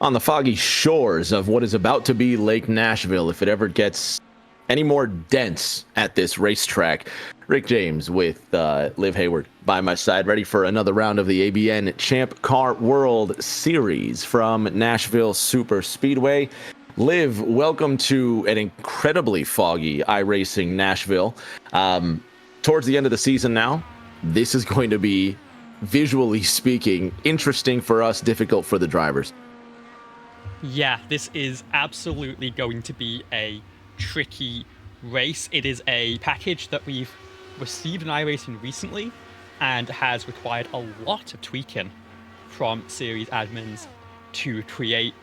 on the foggy shores of what is about to be Lake Nashville, if it ever gets any more dense at this racetrack. Rick James with Liv Hayward by my side, ready for another round of the ABN Champ Car World Series from Nashville Superspeedway. Liv, welcome to an incredibly foggy iRacing Nashville. Towards the end of the season now, this is going to be, visually speaking, interesting for us, difficult for the drivers. Yeah, this is absolutely going to be a tricky race. It is a package that we've received in iRacing recently and has required a lot of tweaking from series admins to create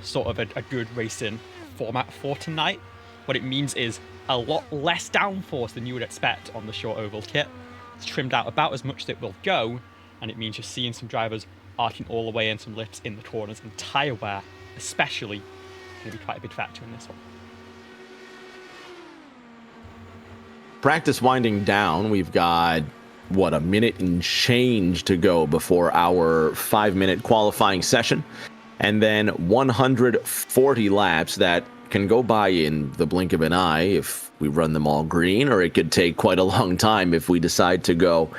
sort of a good racing format for tonight. What it means is a lot less downforce than you would expect on the short oval kit. It's trimmed out about as much as it will go, and it means you're seeing some drivers arcing all the way in, some lifts in the corners, and tyre wear especially going to be quite a big factor in this one. Practice winding down. We've got, a minute and change to go before our 5-minute qualifying session. And then 140 laps that can go by in the blink of an eye if we run them all green, or it could take quite a long time if we decide to go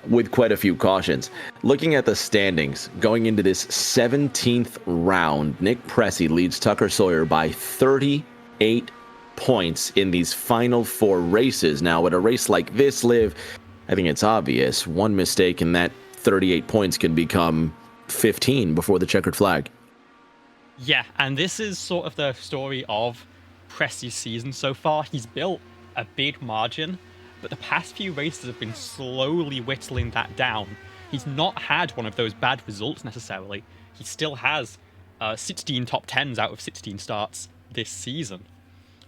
with quite a few cautions. Looking at the standings, going into this 17th round, Nick Pressey leads Tucker Sawyer by 38 points in these final 4 races. Now, at a race like this, Liv, I think it's obvious. One mistake and that 38 points can become 15 before the checkered flag. Yeah, and this is sort of the story of Pressey's season so far. He's built a big margin, but the past few races have been slowly whittling that down. He's not had one of those bad results necessarily. He still has 16 top 10s out of 16 starts this season.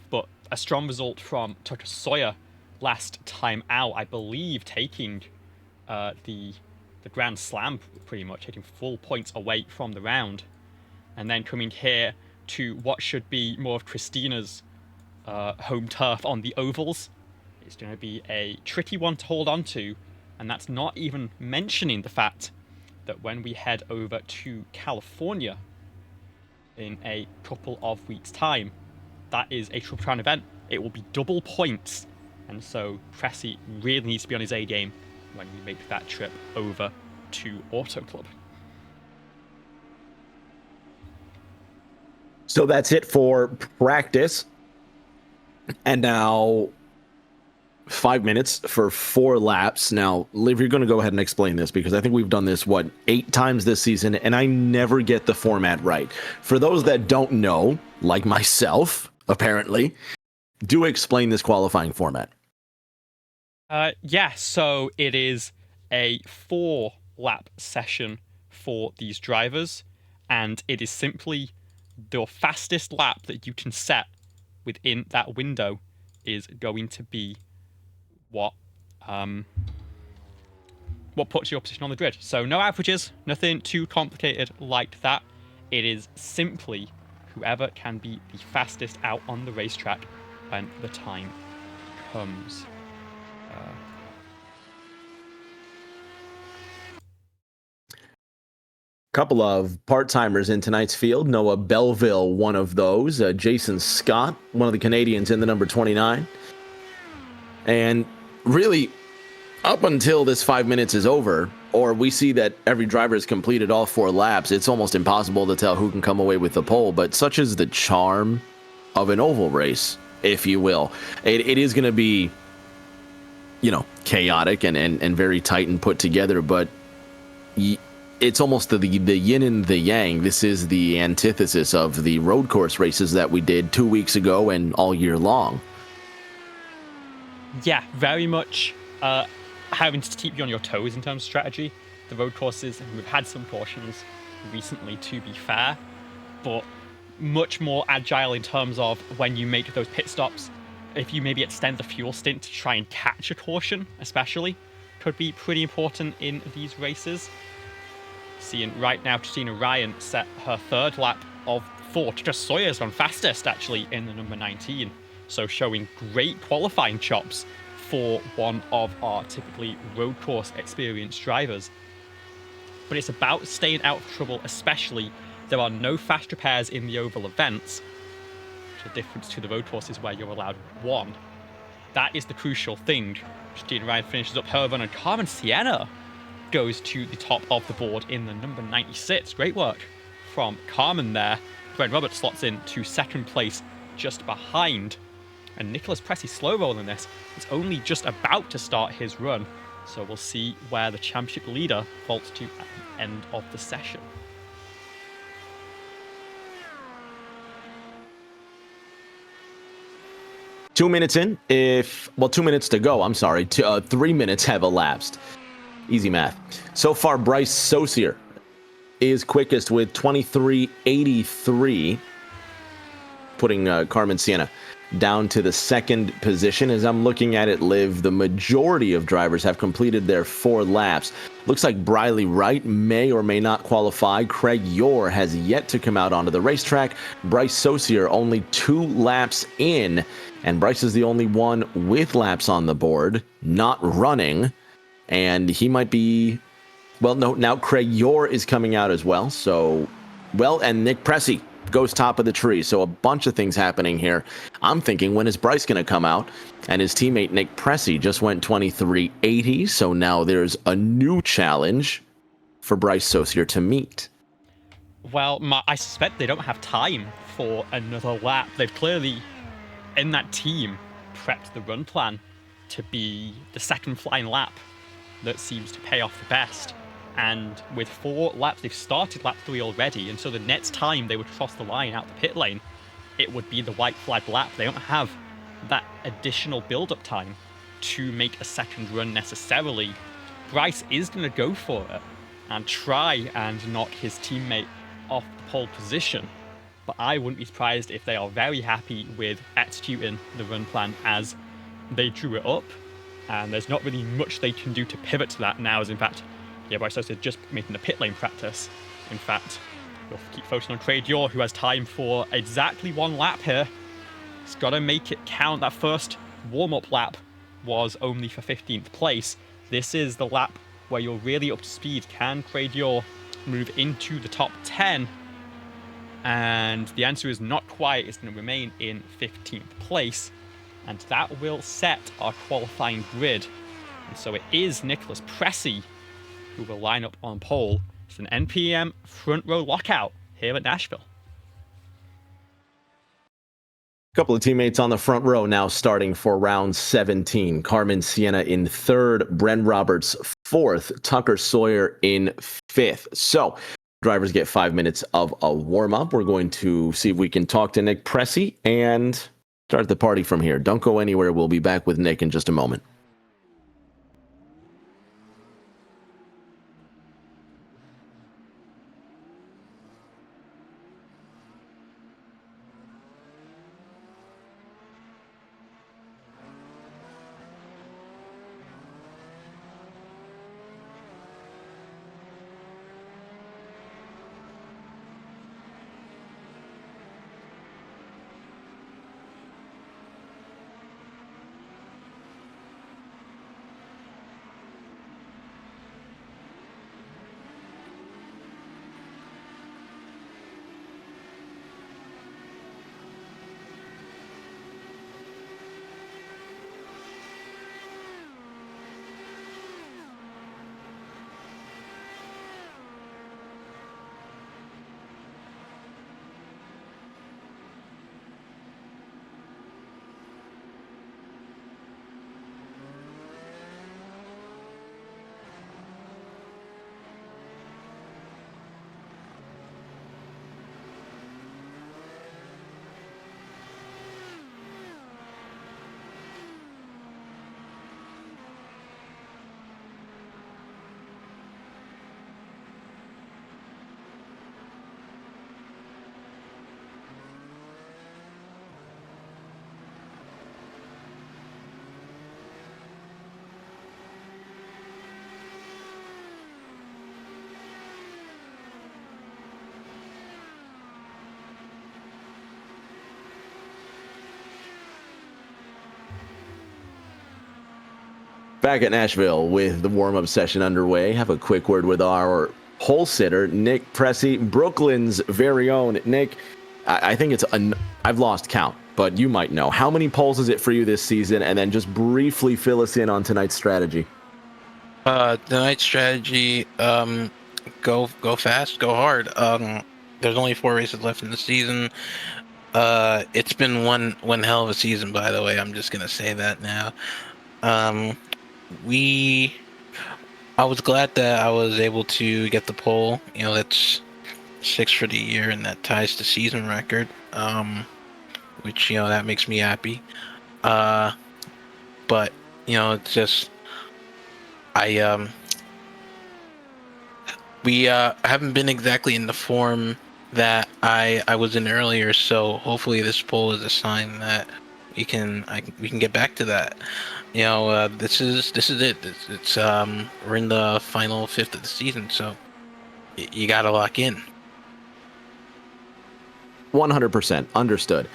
But a strong result from Tucker Sawyer last time out, I believe, taking the Grand Slam pretty much, taking full points away from the round. And then coming here to what should be more of Christina's home turf on the ovals. It's going to be a tricky one to hold on to, and that's not even mentioning the fact that when we head over to California in a couple of weeks' time, that is a Triple Crown event. It will be double points, and so Pressey really needs to be on his A game when we make that trip over to Auto Club. So that's it for practice. And now 5 minutes for 4 laps. Now, Liv, you're going to go ahead and explain this because I think we've done this, 8 times this season, and I never get the format right. For those that don't know, like myself, apparently, do explain this qualifying format. Yeah, so it is a 4-lap session for these drivers, and it is simply the fastest lap that you can set within that window is going to be what puts your position on the grid. So no averages, nothing too complicated like that. It is simply whoever can be the fastest out on the racetrack when the time comes. Couple of part-timers in tonight's field. Noah Belleville, one of those. Jason Scott, one of the Canadians in the number 29. And really, up until this 5 minutes is over, or we see that every driver has completed all 4 laps, it's almost impossible to tell who can come away with the pole. But such is the charm of an oval race, if you will. It is going to be, chaotic and very tight and put together, but it's almost the yin and the yang. This is the antithesis of the road course races that we did 2 weeks ago and all year long. Yeah, very much having to keep you on your toes in terms of strategy. The road courses, we've had some cautions recently, to be fair, but much more agile in terms of when you make those pit stops. If you maybe extend the fuel stint to try and catch a caution, especially, could be pretty important in these races. Seeing right now, Christina Ryan set her 3rd lap of 4. Just Sawyer's gone fastest, actually, in the number 19. So showing great qualifying chops for one of our typically road course experienced drivers. But it's about staying out of trouble, especially There are no fast repairs in the oval events, which are different to the road courses where you're allowed one. That is the crucial thing. Christine Ryan finishes up her run, and Carmen Sienna goes to the top of the board in the number 96. Great work from Carmen there. Brent Roberts slots in to second place just behind. And Nicholas Pressey slow rolling this. He's only just about to start his run. So we'll see where the championship leader falls to at the end of the session. Two minutes in, 2 minutes to go, I'm sorry. 3 minutes have elapsed. Easy math. So far, Bryce Saucier is quickest with 23.83, putting Carmen Sienna down to the second position. As I'm looking at it, Liv, the majority of drivers have completed their 4 laps. Looks like Briley Wright may or may not qualify. Craig Yore has yet to come out onto the racetrack. Bryce Saucier only 2 laps in, and Bryce is the only one with laps on the board, not running. And he might be, well, no, now Craig Yore is coming out as well. So, well, and Nick Pressey goes top of the tree. So a bunch of things happening here. I'm thinking, when is Bryce going to come out? And his teammate Nick Pressey just went 23.80. So now there's a new challenge for Bryce Saucier to meet. Well, I suspect they don't have time for another lap. They've clearly, in that team, prepped the run plan to be the second flying lap that seems to pay off the best. And with 4 laps, they've started lap 3 already, and so the next time they would cross the line out the pit lane, it would be the white flag lap. They don't have that additional build-up time to make a second run necessarily. Bryce is going to go for it and try and knock his teammate off the pole position, but I wouldn't be surprised if they are very happy with executing the run plan as they drew it up, and there's not really much they can do to pivot to that now, as in fact, Bryce Saucier just making the pit lane practice. In fact, we'll keep focusing on Craig Yore, who has time for exactly 1 lap here. He's got to make it count. That first warm-up lap was only for 15th place. This is the lap where you're really up to speed. Can Craig Yore move into the top 10? And the answer is not quite. It's going to remain in 15th place. And that will set our qualifying grid. And so it is Nicholas Pressey who will line up on pole. It's an NPM front row lockout here at Nashville. A couple of teammates on the front row now starting for round 17. Carmen Sienna in 3rd, Bren Roberts 4th, Tucker Sawyer in 5th. So drivers get 5 minutes of a warm-up. We're going to see if we can talk to Nick Pressey and start the party from here. Don't go anywhere. We'll be back with Nick in just a moment. Back at Nashville with the warm-up session underway. Have a quick word with our Hole sitter Nick Pressey, Brooklyn's very own. Nick, I think I've lost count, but you might know. How many poles is it for you this season? And then just briefly fill us in on tonight's strategy. Tonight's strategy, go fast, go hard. There's only 4 races left in the season. It's been one hell of a season, by the way. I'm just gonna say that now. I was glad that I was able to get the pole. That's 6 for the year, and that ties the season record. Which that makes me happy. But it's just we haven't been exactly in the form that I was in earlier. So hopefully this pole is a sign that we can get back to that. This is it. It's we're in the final 5th of the season, so you got to lock in. 100% understood.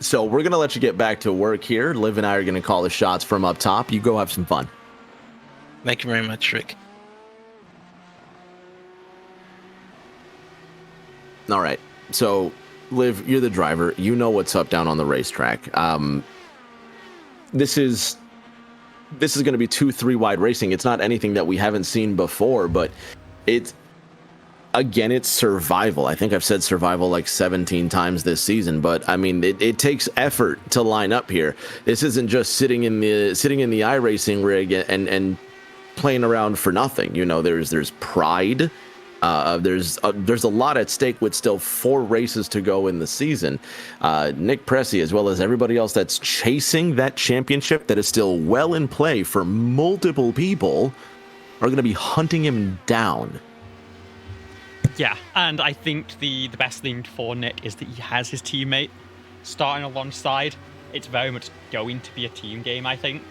So we're going to let you get back to work here. Liv and I are going to call the shots from up top. You go have some fun. Thank you very much, Rick. All right. So, Liv, you're the driver. You know what's up down on the racetrack. This is going to be 2-3 wide racing. It's not anything that we haven't seen before, but it's survival. I think I've said survival like 17 times this season, but I mean, it takes effort to line up here. This isn't just sitting in the iRacing rig and playing around for nothing. There's pride. There's a lot at stake with still 4 races to go in the season. Nick Pressey, as well as everybody else that's chasing that championship that is still well in play for multiple people, are going to be hunting him down. Yeah, and I think the best thing for Nick is that he has his teammate starting alongside. It's very much going to be a team game, I think,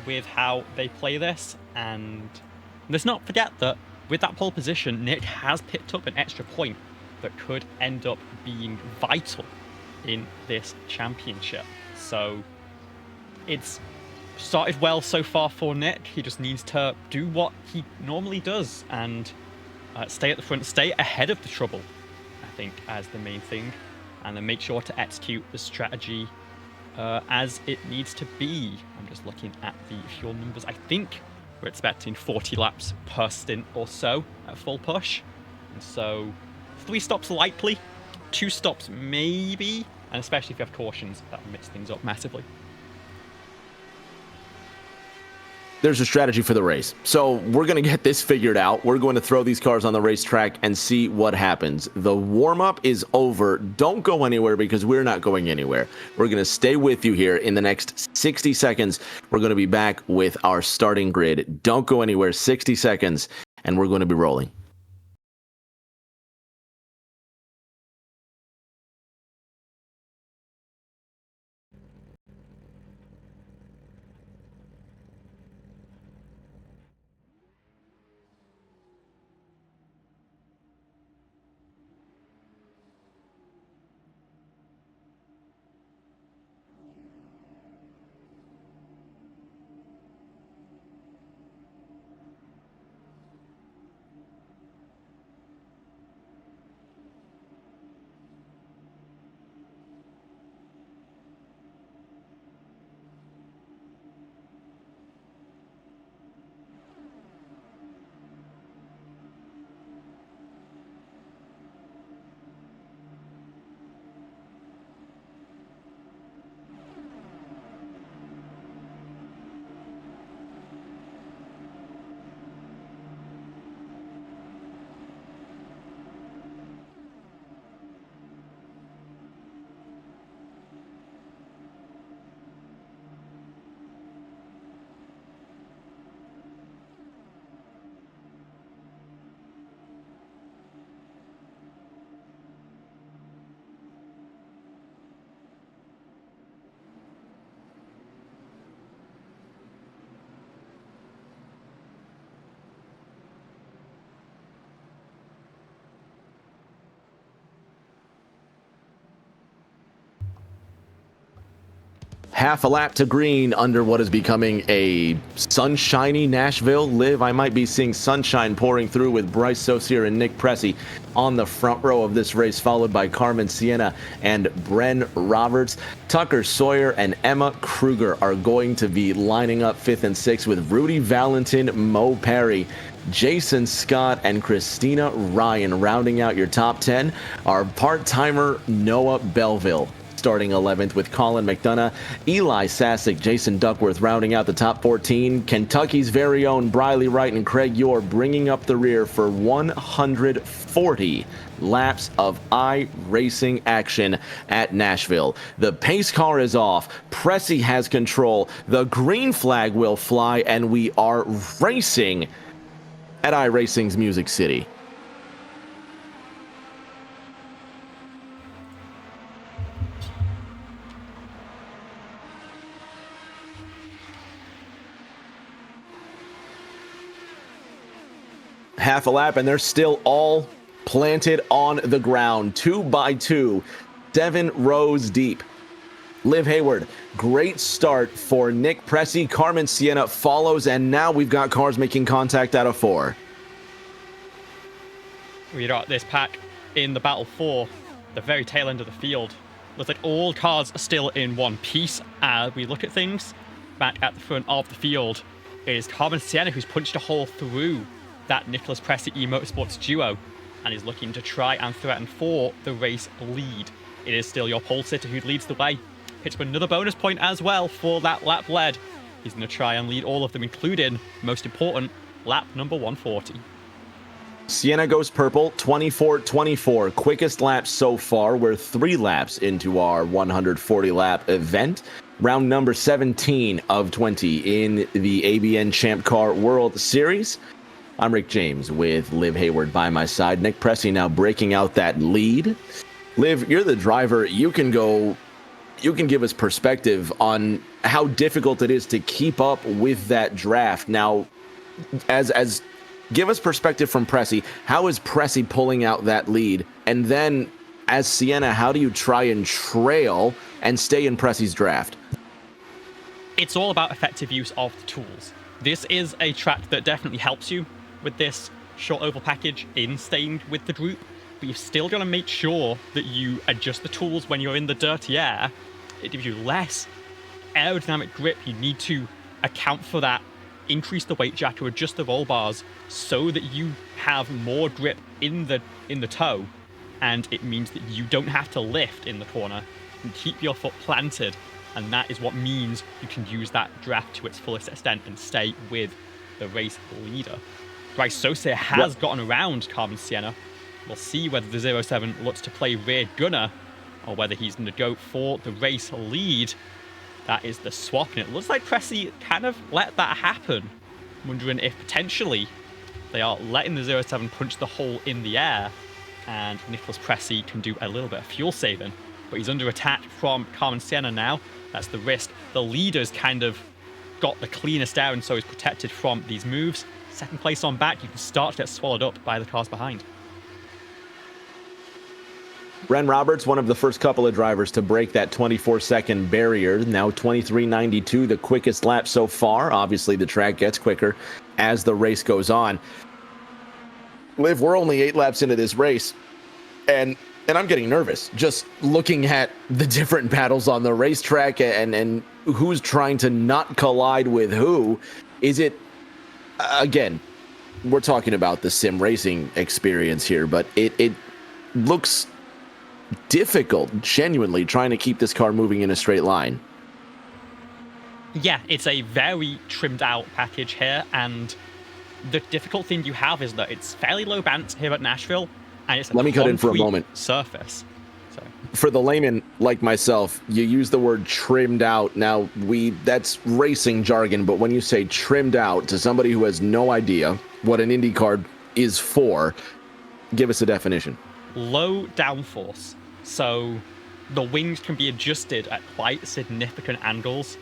with how they play this. And let's not forget that with that pole position, Nick has picked up an extra point that could end up being vital in this championship. So it's started well so far for Nick. He just needs to do what he normally does and stay at the front, stay ahead of the trouble, I think, as the main thing, and then make sure to execute the strategy as it needs to be. I'm just looking at the fuel numbers. I think we're expecting 40 laps per stint or so at full push. And so 3 stops likely, 2 stops maybe, and especially if you have cautions, that'll mix things up massively. There's a strategy for the race. So we're going to get this figured out. We're going to throw these cars on the racetrack and see what happens. The warm-up is over. Don't go anywhere because we're not going anywhere. We're going to stay with you here in the next 60 seconds. We're going to be back with our starting grid. Don't go anywhere. 60 seconds, and we're going to be rolling. half a lap to green under what is becoming a sunshiny Nashville. Liv, I might be seeing sunshine pouring through with Bryce Saucier and Nick Pressey on the front row of this race, followed by Carmen Sienna and Bren Roberts. Tucker Sawyer and Emma Kruger are going to be lining up 5th and 6th with Rudy Valentin, Mo Perry, Jason Scott, and Christina Ryan rounding out your top 10. Our part-timer Noah Belleville starting 11th with Colin McDonough, Eli Sasick, Jason Duckworth rounding out the top 14. Kentucky's very own Briley Wright and Craig Yore bringing up the rear for 140 laps of iRacing action at Nashville. The pace car is off. Pressey has control. The green flag will fly, and we are racing at iRacing's Music City. Half a lap, and they're still all planted on the ground, 2 by 2, 7 rows deep. Liv Hayward, great start for Nick Pressey. Carmen Sienna follows, and now we've got cars making contact out of 4. We got this pack in the battle for the very tail end of the field. Looks like all cars are still in one piece. As we look at things back at the front of the field, it is Carmen Sienna who's punched a hole through that Nicholas Pressey eMotorsports duo and is looking to try and threaten for the race lead. It is still your pole sitter who leads the way. Hits for another bonus point as well for that lap led. He's going to try and lead all of them, including, most important, lap number 140. Sienna goes purple, 24-24. Quickest lap so far. We're 3 laps into our 140-lap event. Round number 17 of 20 in the ABN Champ Car World Series. I'm Rick James with Liv Hayward by my side. Nick Pressey now breaking out that lead. Liv, you're the driver. You can give us perspective on how difficult it is to keep up with that draft. Now, as give us perspective from Pressey. How is Pressey pulling out that lead? And then, as Sienna, how do you try and trail and stay in Pressey's draft? It's all about effective use of the tools. This is a track that definitely helps you with this short oval package in staying with the group, but you've still got to make sure that you adjust the tools when you're in the dirty air. It gives you less aerodynamic grip. You need to account for that, increase the weight jack or adjust the roll bars so that you have more grip in the toe, and it means that you don't have to lift in the corner and keep your foot planted, and that is what means you can use that draft to its fullest extent and stay with the race leader. Bryce Saucier has gotten around Carmen Sienna. We'll see whether the 07 looks to play rear gunner or whether he's going to go for the race lead. That is the swap, and it looks like Pressey kind of let that happen. I'm wondering if potentially they are letting the 07 punch the hole in the air, and Nicholas Pressey can do a little bit of fuel saving. But he's under attack from Carmen Sienna now. That's the risk. The leader's kind of got the cleanest air, and so he's protected from these moves. Second place on back, you can start to get swallowed up by the cars behind. Bren Roberts, one of the first couple of drivers to break that 24-second barrier. Now 23.92, the quickest lap so far. Obviously, the track gets quicker as the race goes on. Liv, we're only 8 laps into this race, and I'm getting nervous just looking at the different battles on the racetrack and who's trying to not collide with who. Is it, again, we're talking about the sim racing experience here, but it looks difficult, genuinely, trying to keep this car moving in a straight line. Yeah, it's a very trimmed out package here, and the difficult thing you have is that it's fairly low bant here at Nashville, and it's a Let me cut in for a moment. Surface. For the layman like myself, you use the word trimmed out. Now, that's racing jargon, but when you say trimmed out to somebody who has no idea what an IndyCar is for, give us a definition. Low downforce. So the wings can be adjusted at quite significant angles.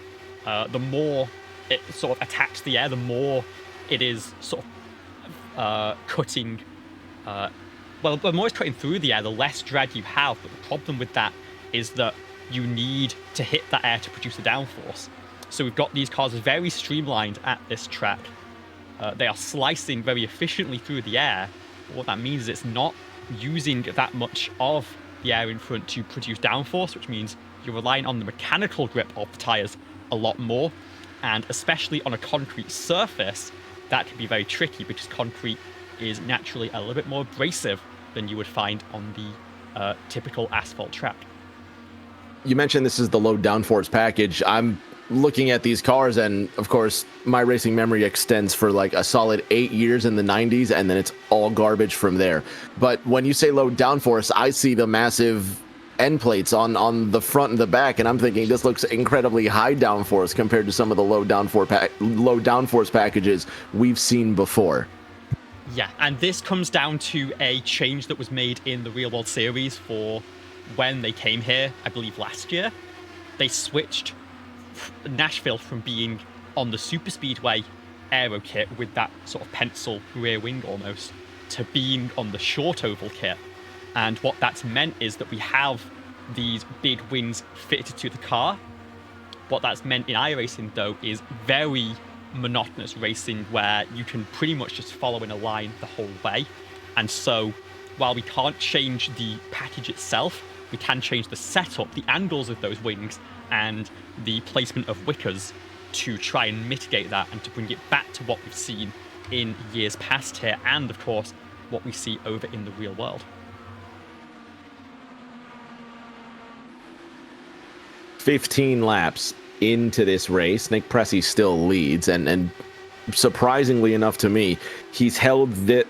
The more it sort of attacks the air, the more it is sort of cutting. The more it's cutting through the air, the less drag you have. But the problem with that is that you need to hit that air to produce a downforce. So we've got these cars very streamlined at this track. They are slicing very efficiently through the air. But what that means is it's not using that much of the air in front to produce downforce, which means you're relying on the mechanical grip of the tyres a lot more. And especially on a concrete surface, that can be very tricky because concrete is naturally a little bit more abrasive than you would find on the typical asphalt track. You mentioned this is the low downforce package. I'm looking at these cars, and of course, my racing memory extends for like a solid 8 years in the 90s, and then it's all garbage from there. But when you say low downforce, I see the massive end plates on the front and the back, and I'm thinking this looks incredibly high downforce compared to some of the low downforce packages we've seen before. Yeah, and this comes down to a change that was made in the Real World Series for when they came here, I believe last year. They switched Nashville from being on the Superspeedway aero kit with that sort of pencil rear wing almost to being on the short oval kit. And what that's meant is that we have these big wings fitted to the car. What that's meant in iRacing, though, is very monotonous racing where you can pretty much just follow in a line the whole way. And so, while we can't change the package itself, we can change the setup, the angles of those wings, and the placement of wickers to try and mitigate that and to bring it back to what we've seen in years past here, and of course, what we see over in the real world. 15 laps into this race, Nick Pressey still leads, and surprisingly enough to me, he's held that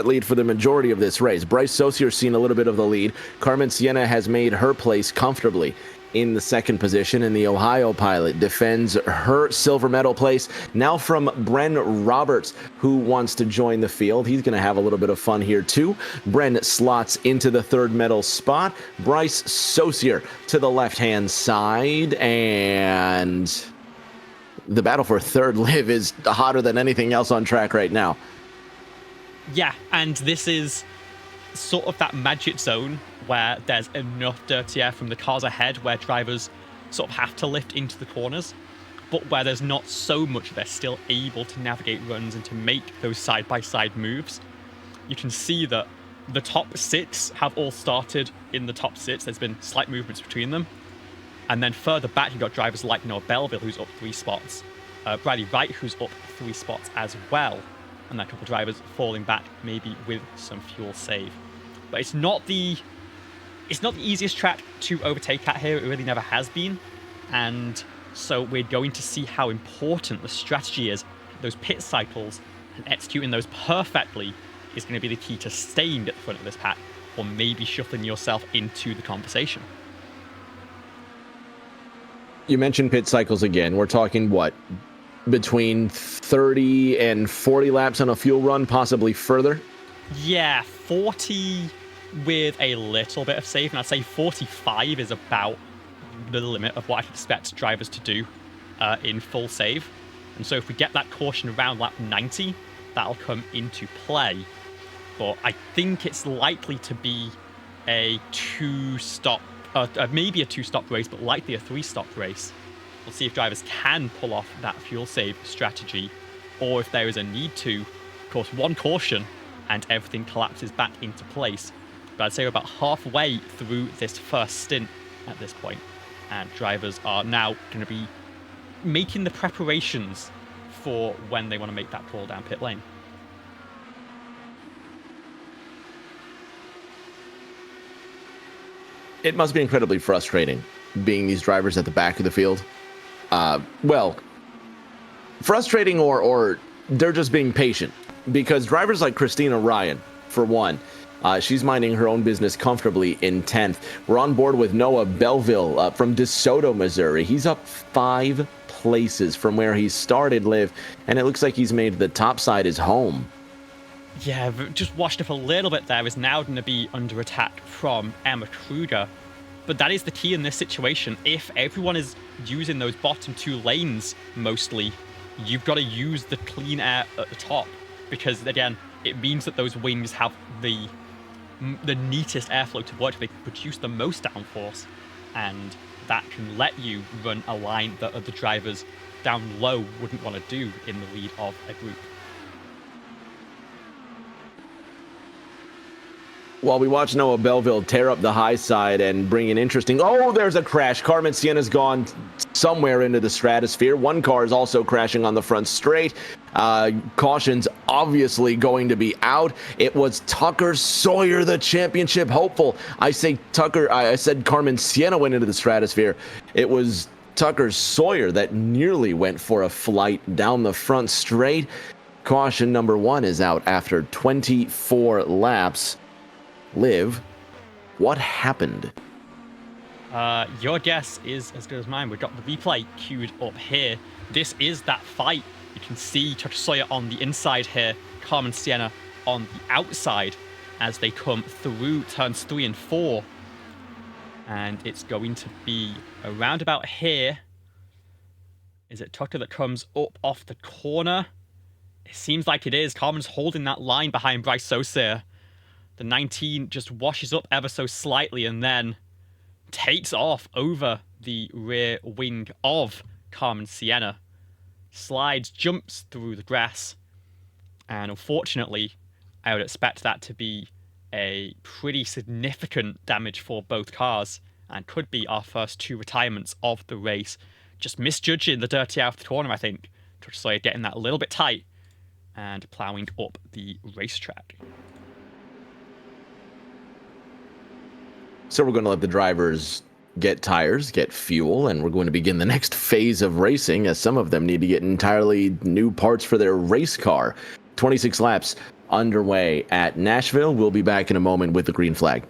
lead for the majority of this race. Bryce Saucier's seen a little bit of the lead. Carmen Sienna has made her place comfortably in the second position, and the Ohio pilot defends her silver medal place. Now from Bren Roberts, who wants to join the field. He's going to have a little bit of fun here too. Bren slots into the third medal spot. Bryce Saucier to the left-hand side, and the battle for third live is hotter than anything else on track right now. Yeah, and this is sort of that magic zone where there's enough dirty air from the cars ahead where drivers sort of have to lift into the corners, but where there's not so much, they're still able to navigate runs and to make those side-by-side moves. You can see that the top six have all started in the top six. There's been slight movements between them. And then further back, you've got drivers like Noah Belleville, who's up 3 spots. Bradley Wright, who's up 3 spots as well. And then a couple of drivers falling back, maybe with some fuel save. But it's not the easiest track to overtake at here. It really never has been. And so we're going to see how important the strategy is. Those pit cycles and executing those perfectly is going to be the key to staying at the front of this pack, or maybe shuffling yourself into the conversation. You mentioned pit cycles again. We're talking what? Between 30 and 40 laps on a fuel run, possibly further? Yeah, 40 with a little bit of save, and I'd say 45 is about the limit of what I expect drivers to do in full save. And so if we get that caution around lap 90, that'll come into play. But I think it's likely to be a 2-stop, maybe a 2-stop race, but likely a 3-stop race. We'll see if drivers can pull off that fuel save strategy, or if there is a need to. Of course, one caution and everything collapses back into place. But I'd say we're about halfway through this first stint at this point, and drivers are now going to be making the preparations for when they want to make that pull down pit lane. It must be incredibly frustrating being these drivers at the back of the field. Well, frustrating or they're just being patient, because drivers like Christina Ryan, for one, she's minding her own business comfortably in 10th. We're on board with Noah Belleville from DeSoto, Missouri. He's up 5 places from where he started Liv, and it looks like he's made the top side his home. Yeah, just washed up a little bit there. Is now going to be under attack from Emma Kruger. But that is the key in this situation. If everyone is using those bottom 2 lanes mostly, you've got to use the clean air at the top, because again, it means that those wings have the neatest airflow to work. They produce the most downforce. and that can let you run a line that other drivers down low wouldn't want to do in the lead of a group. While we watch Noah Belleville tear up the high side and bring an interesting... Oh, there's a crash. Carmen Siena's gone somewhere into the stratosphere. One car is also crashing on the front straight. Caution's obviously going to be out. It was Tucker Sawyer, the championship hopeful. I said Carmen Siena went into the stratosphere. It was Tucker Sawyer that nearly went for a flight down the front straight. Caution number 1 is out after 24 laps. Liv, what happened? Your guess is as good as mine. We've got the replay queued up here. This is that fight. You can see Tucker Sawyer on the inside here, Carmen Siena on the outside as they come through turns 3 and 4. And it's going to be around about here. Is it Tucker that comes up off the corner? It seems like it is. Carmen's holding that line behind Bryce Saucier. The 19 just washes up ever so slightly and then takes off over the rear wing of Carmen Siena. Slides, jumps through the grass. And unfortunately, I would expect that to be a pretty significant damage for both cars and could be our first 2 retirements of the race. Just misjudging the dirty out of the corner, I think. Sawyer getting that a little bit tight and ploughing up the racetrack. So we're going to let the drivers get tires, get fuel, and we're going to begin the next phase of racing as some of them need to get entirely new parts for their race car. 26 laps underway at Nashville. We'll be back in a moment with the green flag.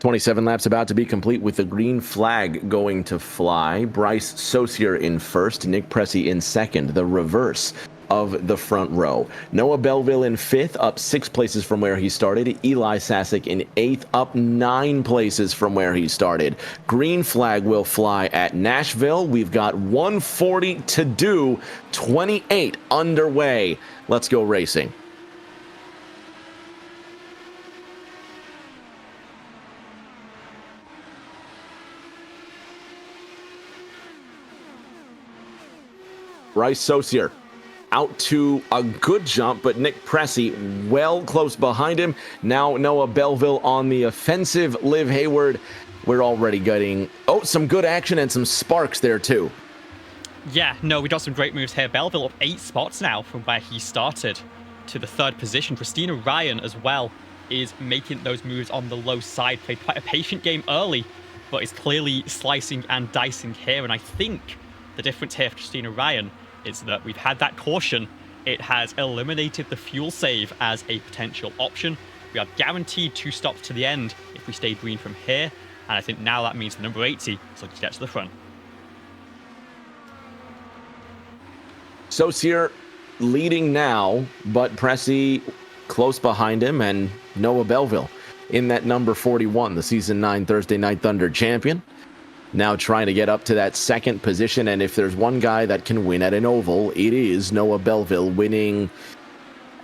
.27 laps about to be complete with the green flag going to fly. Bryce Saucier in first, Nick Pressey in second, the reverse of the front row. Noah Belleville in 5th, up 6 places from where he started. Eli Sasek in 8th, up 9 places from where he started. Green flag will fly at Nashville. We've got 140 to do, 28 underway. Let's go racing. Bryce Saucier out to a good jump, but Nick Pressey well close behind him. Now Noah Belleville on the offensive. Liv Hayward, we're already getting, some good action and some sparks there too. Yeah, no, we got some great moves here. Belleville up 8 spots now from where he started to the 3rd position. Christina Ryan as well is making those moves on the low side. Played quite a patient game early, but is clearly slicing and dicing here. And I think the difference here for Christina Ryan is that we've had that caution. It has eliminated the fuel save as a potential option. We are guaranteed 2 stops to the end if we stay green from here. And I think now that means the number 80 is looking to get to the front. Saucier leading now, but Pressy close behind him, and Noah Belleville in that number 41, the Season 9 Thursday Night Thunder champion. Now trying to get up to that 2nd position, and if there's one guy that can win at an oval, it is Noah Belleville, winning,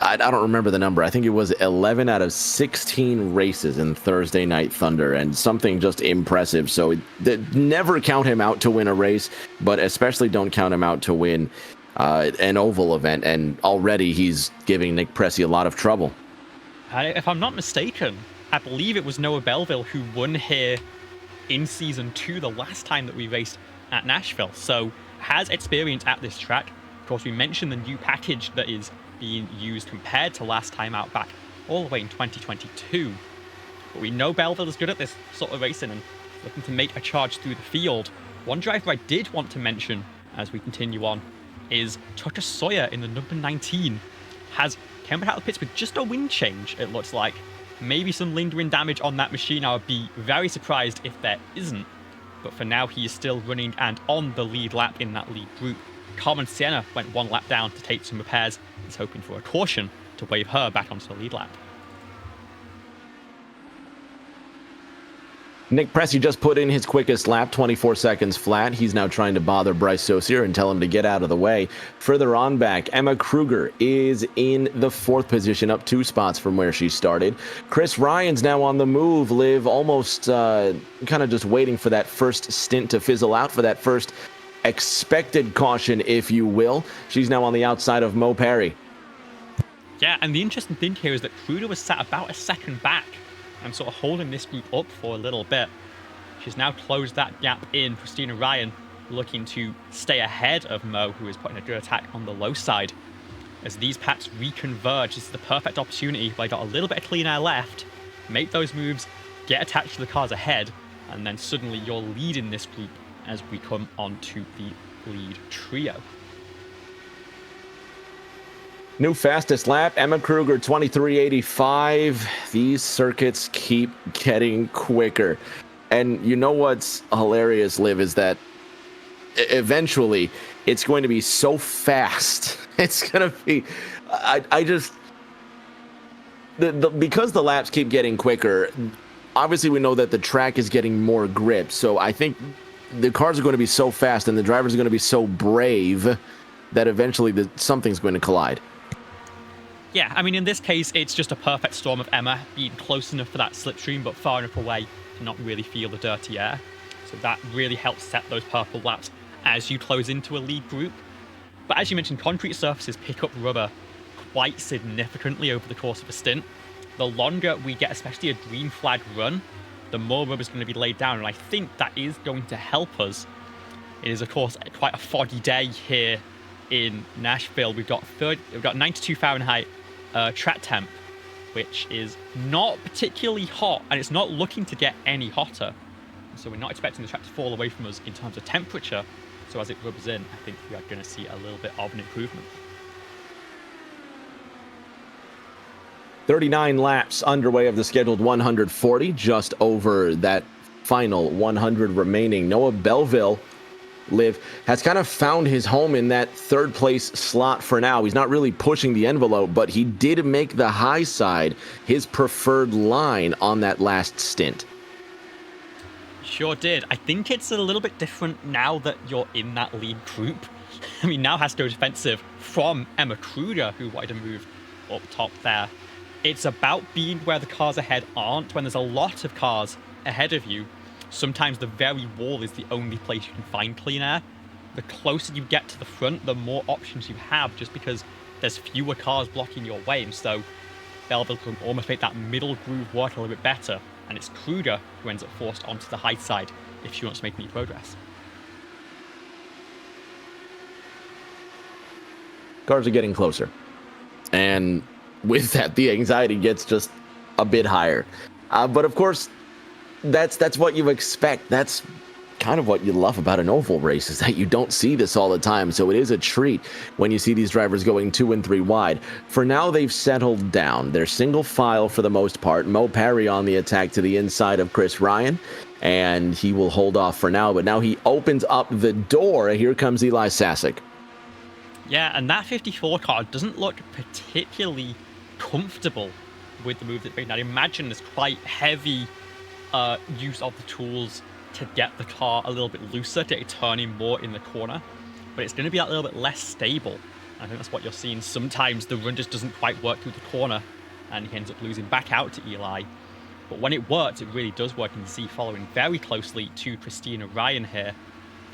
I don't remember the number, I think it was 11 out of 16 races in Thursday Night Thunder, and something just impressive. So never count him out to win a race, but especially don't count him out to win an oval event, and already he's giving Nick Pressy a lot of trouble. If I'm not mistaken, I believe it was Noah Belleville who won here in Season 2 the last time that we raced at Nashville, so has experience at this track. Of course, we mentioned the new package that is being used compared to last time out back all the way in 2022. But we know Belleville is good at this sort of racing and looking to make a charge through the field. One driver I did want to mention as we continue on is Tucker Sawyer in the number 19. Has come out of the pits with just a wind change, it looks like. Maybe some lingering damage on that machine. I would be very surprised if there isn't. But for now, he is still running and on the lead lap in that lead group. Carmen Sienna went 1 lap down to take some repairs. He's hoping for a caution to wave her back onto the lead lap. Nick Pressy just put in his quickest lap, 24 seconds flat. He's now trying to bother Bryce Saucier and tell him to get out of the way. Further on back, Emma Kruger is in the 4th position, up 2 spots from where she started. Chris Ryan's now on the move. Liv almost kind of just waiting for that first stint to fizzle out, for that first expected caution, if you will. She's now on the outside of Mo Perry. Yeah, and the interesting thing here is that Kruger was sat about a second back and sort of holding this group up for a little bit. She's now closed that gap in. Christina Ryan looking to stay ahead of Mo, who is putting a good attack on the low side. As these packs reconverge, this is the perfect opportunity where I got a little bit of clean air left, make those moves, get attached to the cars ahead, and then suddenly you're leading this group as we come onto the lead trio. New fastest lap, Emma Kruger, 23.85. These circuits keep getting quicker. And you know what's hilarious, Liv, is that eventually it's going to be so fast. It's going to be, because the laps keep getting quicker, obviously we know that the track is getting more grip. So I think the cars are going to be so fast and the drivers are going to be so brave that eventually something's going to collide. Yeah, I mean, in this case, it's just a perfect storm of Emma being close enough for that slipstream, but far enough away to not really feel the dirty air. So that really helps set those purple laps as you close into a lead group. But as you mentioned, concrete surfaces pick up rubber quite significantly over the course of a stint. The longer we get, especially a green flag run, the more rubber is going to be laid down, and I think that is going to help us. It is, of course, quite a foggy day here in Nashville. We've got 92 Fahrenheit track temp, which is not particularly hot, and it's not looking to get any hotter. So we're not expecting the track to fall away from us in terms of temperature. So as it rubs in, I think we are going to see a little bit of an improvement. 39 laps underway of the scheduled 140, just over that final 100 remaining. Noah Belleville, Liv, has kind of found his home in that 3rd place slot for now. He's not really pushing the envelope, but he did make the high side his preferred line on that last stint. Sure did. I think it's a little bit different now that you're in that lead group. I mean, now has to go defensive from Emma Kruger, who wanted to move up top there. It's about being where the cars ahead aren't. When there's a lot of cars ahead of you, sometimes the very wall is the only place you can find clean air. The closer you get to the front, the more options you have, just because there's fewer cars blocking your way. And so Belleville can almost make that middle groove work a little bit better. And it's Kruger who ends up forced onto the high side if she wants to make any progress. Cars are getting closer. And with that, the anxiety gets just a bit higher. But of course, that's what you expect. That's kind of what you love about an oval race, is that you don't see this all the time. So it is a treat when you see these drivers going 2 and 3 wide. For now, they've settled down. They're single file for the most part. Mo Parry on the attack to the inside of Chris Ryan, and he will hold off for now. But now he opens up the door. Here comes Eli Sasek. Yeah, and that 54 car doesn't look particularly comfortable with the move that's made. I'd imagine there's quite heavy use of the tools to get the car a little bit looser, to get it turning more in the corner. But it's going to be a little bit less stable. I think that's what you're seeing. Sometimes the run just doesn't quite work through the corner, and he ends up losing back out to Eli. But when it works, it really does work. And you see following very closely to Christina Ryan here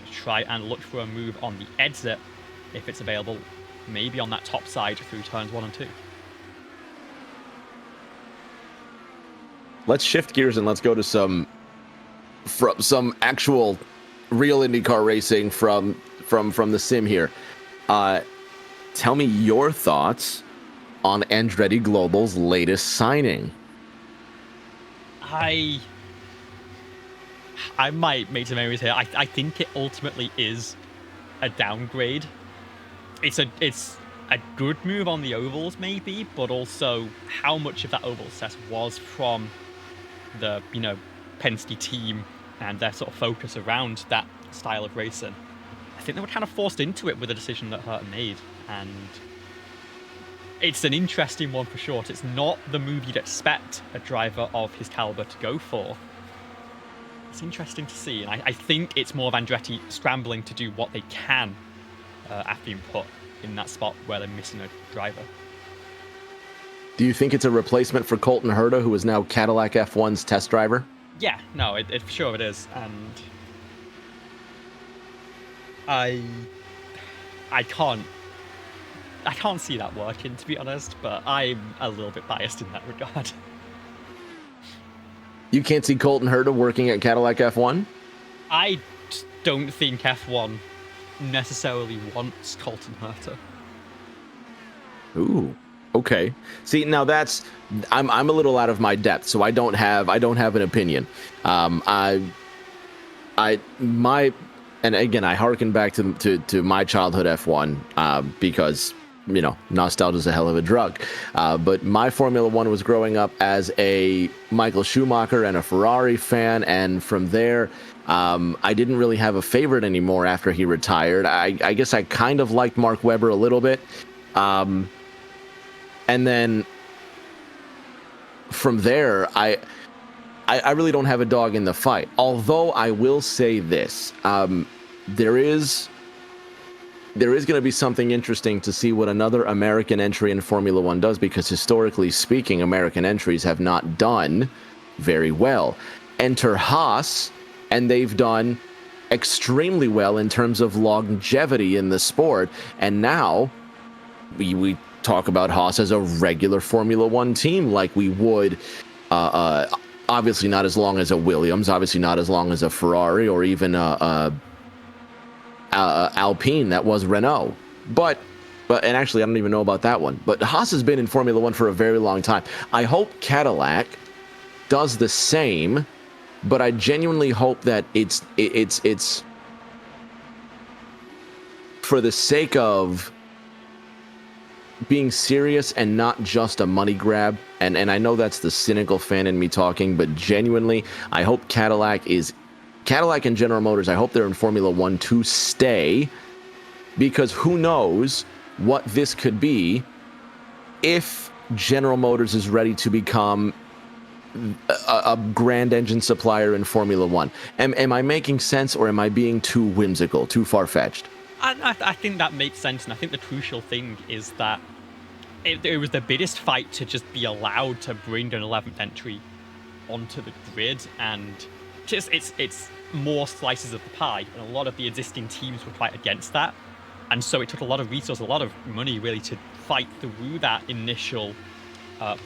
to try and look for a move on the exit, if it's available, maybe on that top side through turns 1 and 2. Let's shift gears and let's go to some actual real IndyCar racing from the sim here. Tell me your thoughts on Andretti Global's latest signing. I might make some memories here. I think it ultimately is a downgrade. It's a good move on the ovals maybe, but also how much of that oval success was from the Penske team and their sort of focus around that style of racing. I think they were kind of forced into it with a decision that Herta made, and it's an interesting one for sure. It's not the move you'd expect a driver of his caliber to go for. It's interesting to see, and I think it's more of Andretti scrambling to do what they can after being put in that spot where they're missing a driver. Do you think it's a replacement for Colton Herta, who is now Cadillac F1's test driver? Yeah, no, it for sure it is, and I can't see that working, to be honest, but I'm a little bit biased in that regard. You can't see Colton Herta working at Cadillac F1? I don't think F1 necessarily wants Colton Herta. Ooh, okay. See, now I'm a little out of my depth, so I don't have an opinion. And again, I harken back to my childhood F1 because nostalgia is a hell of a drug. But my Formula One was growing up as a Michael Schumacher and a Ferrari fan, and from there, I didn't really have a favorite anymore after he retired. I guess I kind of liked Mark Webber a little bit. And then from there, I really don't have a dog in the fight. Although I will say this, there is going to be something interesting to see what another American entry in Formula One does, because historically speaking, American entries have not done very well. Enter Haas, and they've done extremely well in terms of longevity in the sport. And now we talk about Haas as a regular Formula One team like we would, obviously not as long as a Williams, obviously not as long as a Ferrari, or even Alpine that was Renault. But and actually I don't even know about that one. But Haas has been in Formula One for a very long time. I hope Cadillac does the same, but I genuinely hope that it's for the sake of being serious and not just a money grab. And I know that's the cynical fan in me talking, but genuinely, I hope Cadillac and General Motors, I hope they're in Formula One to stay, because who knows what this could be if General Motors is ready to become a grand engine supplier in Formula One. Am I making sense, or am I being too whimsical, too far-fetched? I think that makes sense, and I think the crucial thing is that it was the biggest fight to just be allowed to bring an 11th entry onto the grid, and just it's more slices of the pie, and a lot of the existing teams were quite against that, and so it took a lot of resources, a lot of money really to fight through that initial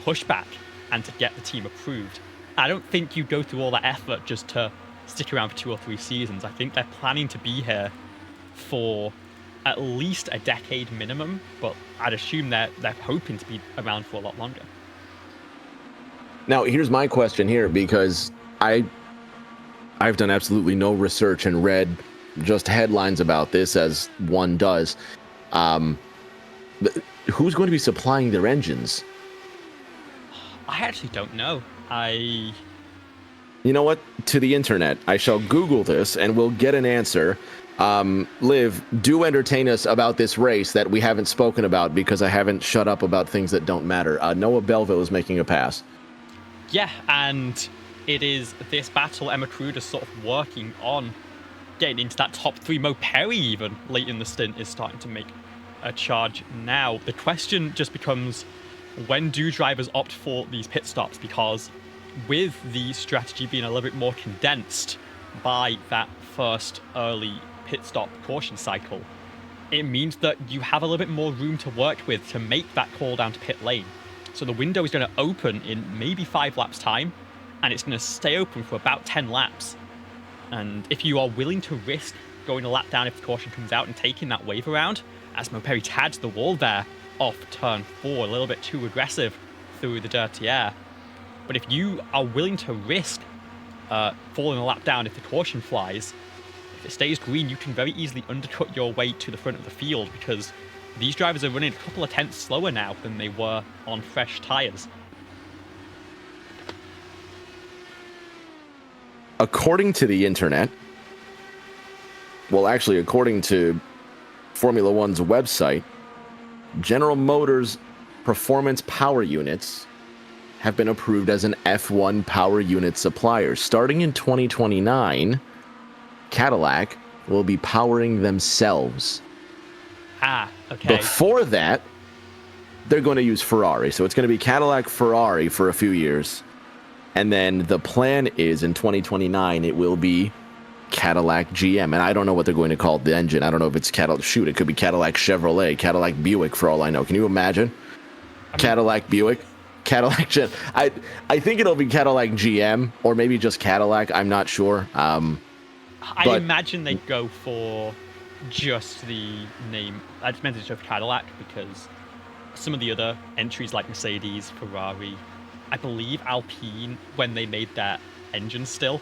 pushback and to get the team approved. I don't think you go through all that effort just to stick around for 2 or 3 seasons. I think they're planning to be here for at least a decade minimum, but I'd assume they're hoping to be around for a lot longer. Now, here's my question here, because I've done absolutely no research and read just headlines about this, as one does. Who's going to be supplying their engines? I actually don't know. You know what? To the internet. I shall Google this and we'll get an answer. Liv, do entertain us about this race that we haven't spoken about, because I haven't shut up about things that don't matter. Noah Belleville is making a pass. Yeah, and it is this battle Emma Crude is sort of working on getting into that top 3. Mo Perry, even late in the stint, is starting to make a charge now. The question just becomes, when do drivers opt for these pit stops? Because with the strategy being a little bit more condensed by that first early pit stop caution cycle, it means that you have a little bit more room to work with to make that call down to pit lane. So the window is going to open in maybe 5 laps time, and it's going to stay open for about 10 laps. And if you are willing to risk going a lap down if the caution comes out and taking that wave around, as Mo Perry tags the wall there off turn 4, a little bit too aggressive through the dirty air. But if you are willing to risk falling a lap down if the caution flies, if it stays green, you can very easily undercut your way to the front of the field, because these drivers are running a couple of tenths slower now than they were on fresh tyres. According to the internet, well, actually, according to Formula One's website, General Motors performance power units have been approved as an F1 power unit supplier. Starting in 2029, Cadillac will be powering themselves. Okay. Before that, they're going to use Ferrari. So it's going to be Cadillac Ferrari for a few years. And then the plan is in 2029, it will be Cadillac GM. And I don't know what they're going to call the engine. I don't know if it's Cadillac. Shoot, it could be Cadillac Chevrolet, Cadillac Buick for all I know. Can you imagine? Cadillac Buick? Cadillac GM. I think it'll be Cadillac GM, or maybe just Cadillac. I'm not sure. I imagine they'd go for just the name. I just meant to show Cadillac, because some of the other entries like Mercedes, Ferrari, I believe Alpine, when they made their engine still,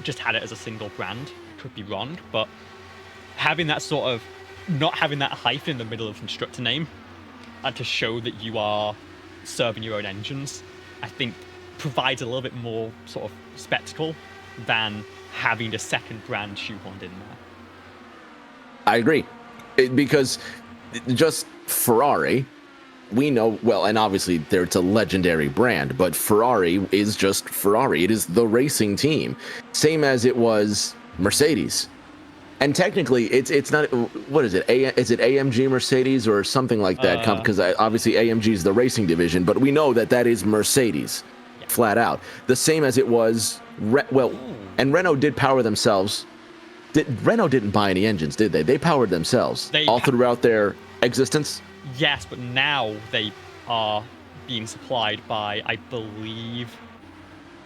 just had it as a single brand. Could be wrong, but having that sort of, not having that hyphen in the middle of the constructor name, and to show that you are serving your own engines, I think provides a little bit more sort of spectacle than having a second brand shoehorned in there. I agree. Because just Ferrari, we know, well, and obviously it's a legendary brand, but Ferrari is just Ferrari. It is the racing team, same as it was Mercedes. And technically, it's not, what is it? Is it AMG Mercedes or something like that? Because obviously AMG is the racing division, but we know that is Mercedes, flat out. The same as it was, and Renault did power themselves. Renault didn't buy any engines, did they? They powered themselves all throughout their existence? Yes, but now they are being supplied by, I believe,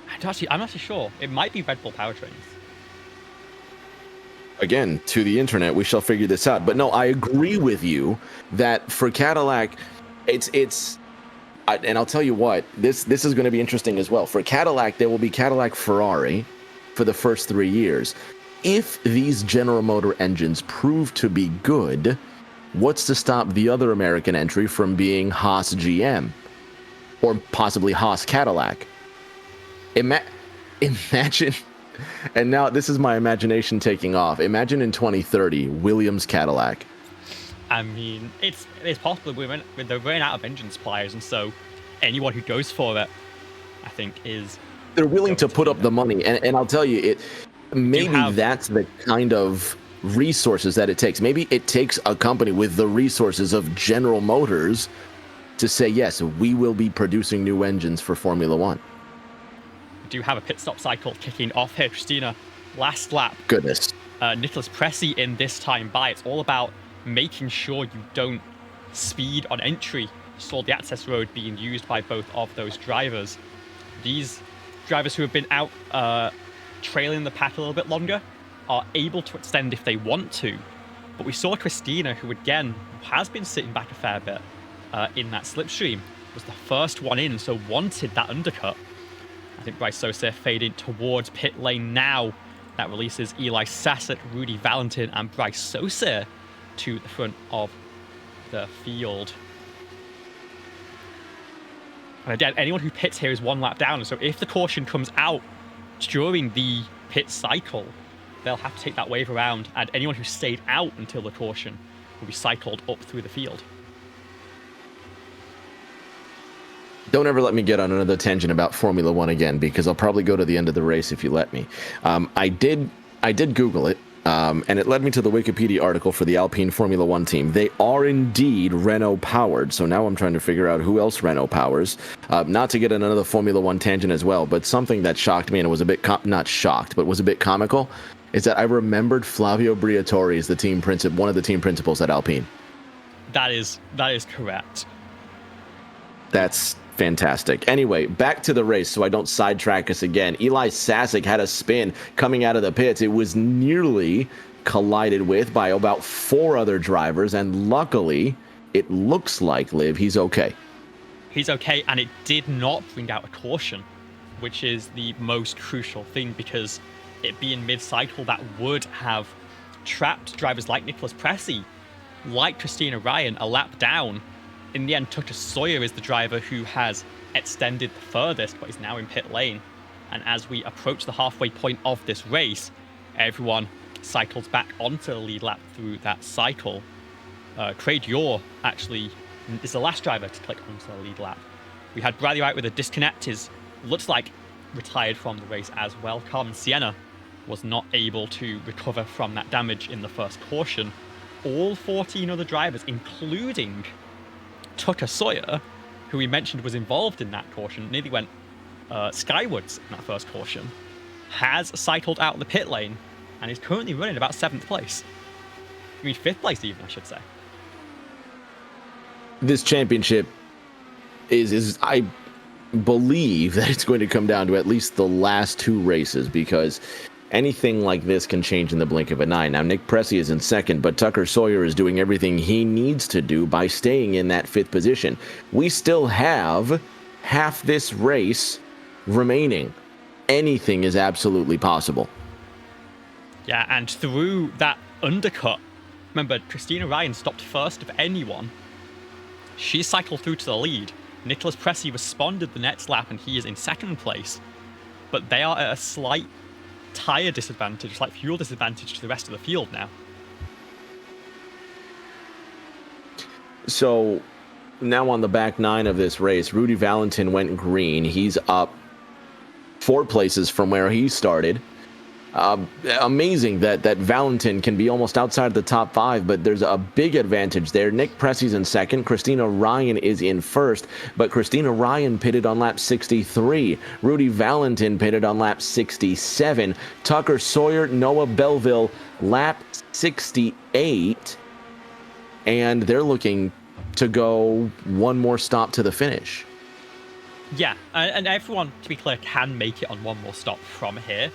I'm not sure. It might be Red Bull powertrains. Again, to the internet, we shall figure this out. But no, I agree with you that for Cadillac, and I'll tell you what, this is going to be interesting as well. For Cadillac, there will be Cadillac Ferrari for the first 3 years. If these General Motor engines prove to be good, what's to stop the other American entry from being Haas GM or possibly Haas Cadillac? Imagine, and now this is my imagination taking off. Imagine in 2030, Williams Cadillac. I mean, it's possible they're running out of engine suppliers, and so anyone who goes for it, I think, they're willing to put up the money. And I'll tell you, that's the kind of resources that it takes. Maybe it takes a company with the resources of General Motors to say, yes, we will be producing new engines for Formula One. We do have a pit stop cycle kicking off here, Christina. Last lap. Goodness. Nicholas Pressey in this time by. It's all about making sure you don't speed on entry. You saw the access road being used by both of those drivers. These drivers who have been out trailing the pack a little bit longer are able to extend if they want to, But we saw Christina, who again has been sitting back a fair bit in that slipstream, was the first one in, so wanted that undercut. I think Bryce Sosa fading towards pit lane now. That releases Eli Sasek, Rudy Valentin, and Bryce Sosa to the front of the field. And again, anyone who pits here is one lap down. So if the caution comes out during the pit cycle, they'll have to take that wave around. And anyone who stayed out until the caution will be cycled up through the field. Don't ever let me get on another tangent about Formula One again, because I'll probably go to the end of the race if you let me. I did Google it, and it led me to the Wikipedia article for the Alpine Formula One team. They are indeed Renault powered, so now I'm trying to figure out who else Renault powers. Not to get on another Formula One tangent as well, but something that shocked me and was a bit not shocked, but was a bit comical, is that I remembered Flavio Briatore is the team one of the team principals at Alpine. That is correct. That's fantastic. Anyway, back to the race so I don't sidetrack us again. Eli Sasek had a spin coming out of the pits. It was nearly collided with by about 4 other drivers, and luckily, it looks like, Liv, he's okay. He's okay, and it did not bring out a caution, which is the most crucial thing, because it being mid-cycle, that would have trapped drivers like Nicholas Pressey, like Christina Ryan, a lap down. In the end, Tucker Sawyer is the driver who has extended the furthest, but is now in pit lane. And as we approach the halfway point of this race, everyone cycles back onto the lead lap through that cycle. Craig Yore actually is the last driver to click onto the lead lap. We had Bradley Wright with a disconnect, looks like retired from the race as well. Carmen Sienna was not able to recover from that damage in the first caution. All 14 other drivers, including Tucker Sawyer, who we mentioned was involved in that caution, nearly went skywards in that first caution, has cycled out the pit lane and is currently running about 7th place. I mean, 5th place even, I should say. This championship is I believe that it's going to come down to at least the last 2 races, because anything like this can change in the blink of an eye. Now, Nick Pressey is in 2nd, but Tucker Sawyer is doing everything he needs to do by staying in that 5th position. We still have half this race remaining. Anything is absolutely possible. Yeah, and through that undercut, remember, Christina Ryan stopped first of anyone. She cycled through to the lead. Nicholas Pressey responded the next lap, and he is in 2nd place. But they are at a slight tyre disadvantage, slight fuel disadvantage to the rest of the field now. So now on the back 9 of this race, Rudy Valentin went green. He's up 4 places from where he started. Amazing that Valentin can be almost outside the top 5, but there's a big advantage there. Nick Pressey's in 2nd. Christina Ryan is in 1st, but Christina Ryan pitted on lap 63. Rudy Valentin pitted on lap 67. Tucker Sawyer, Noah Belleville, lap 68. And they're looking to go one more stop to the finish. Yeah, and everyone, to be clear, can make it on one more stop from here.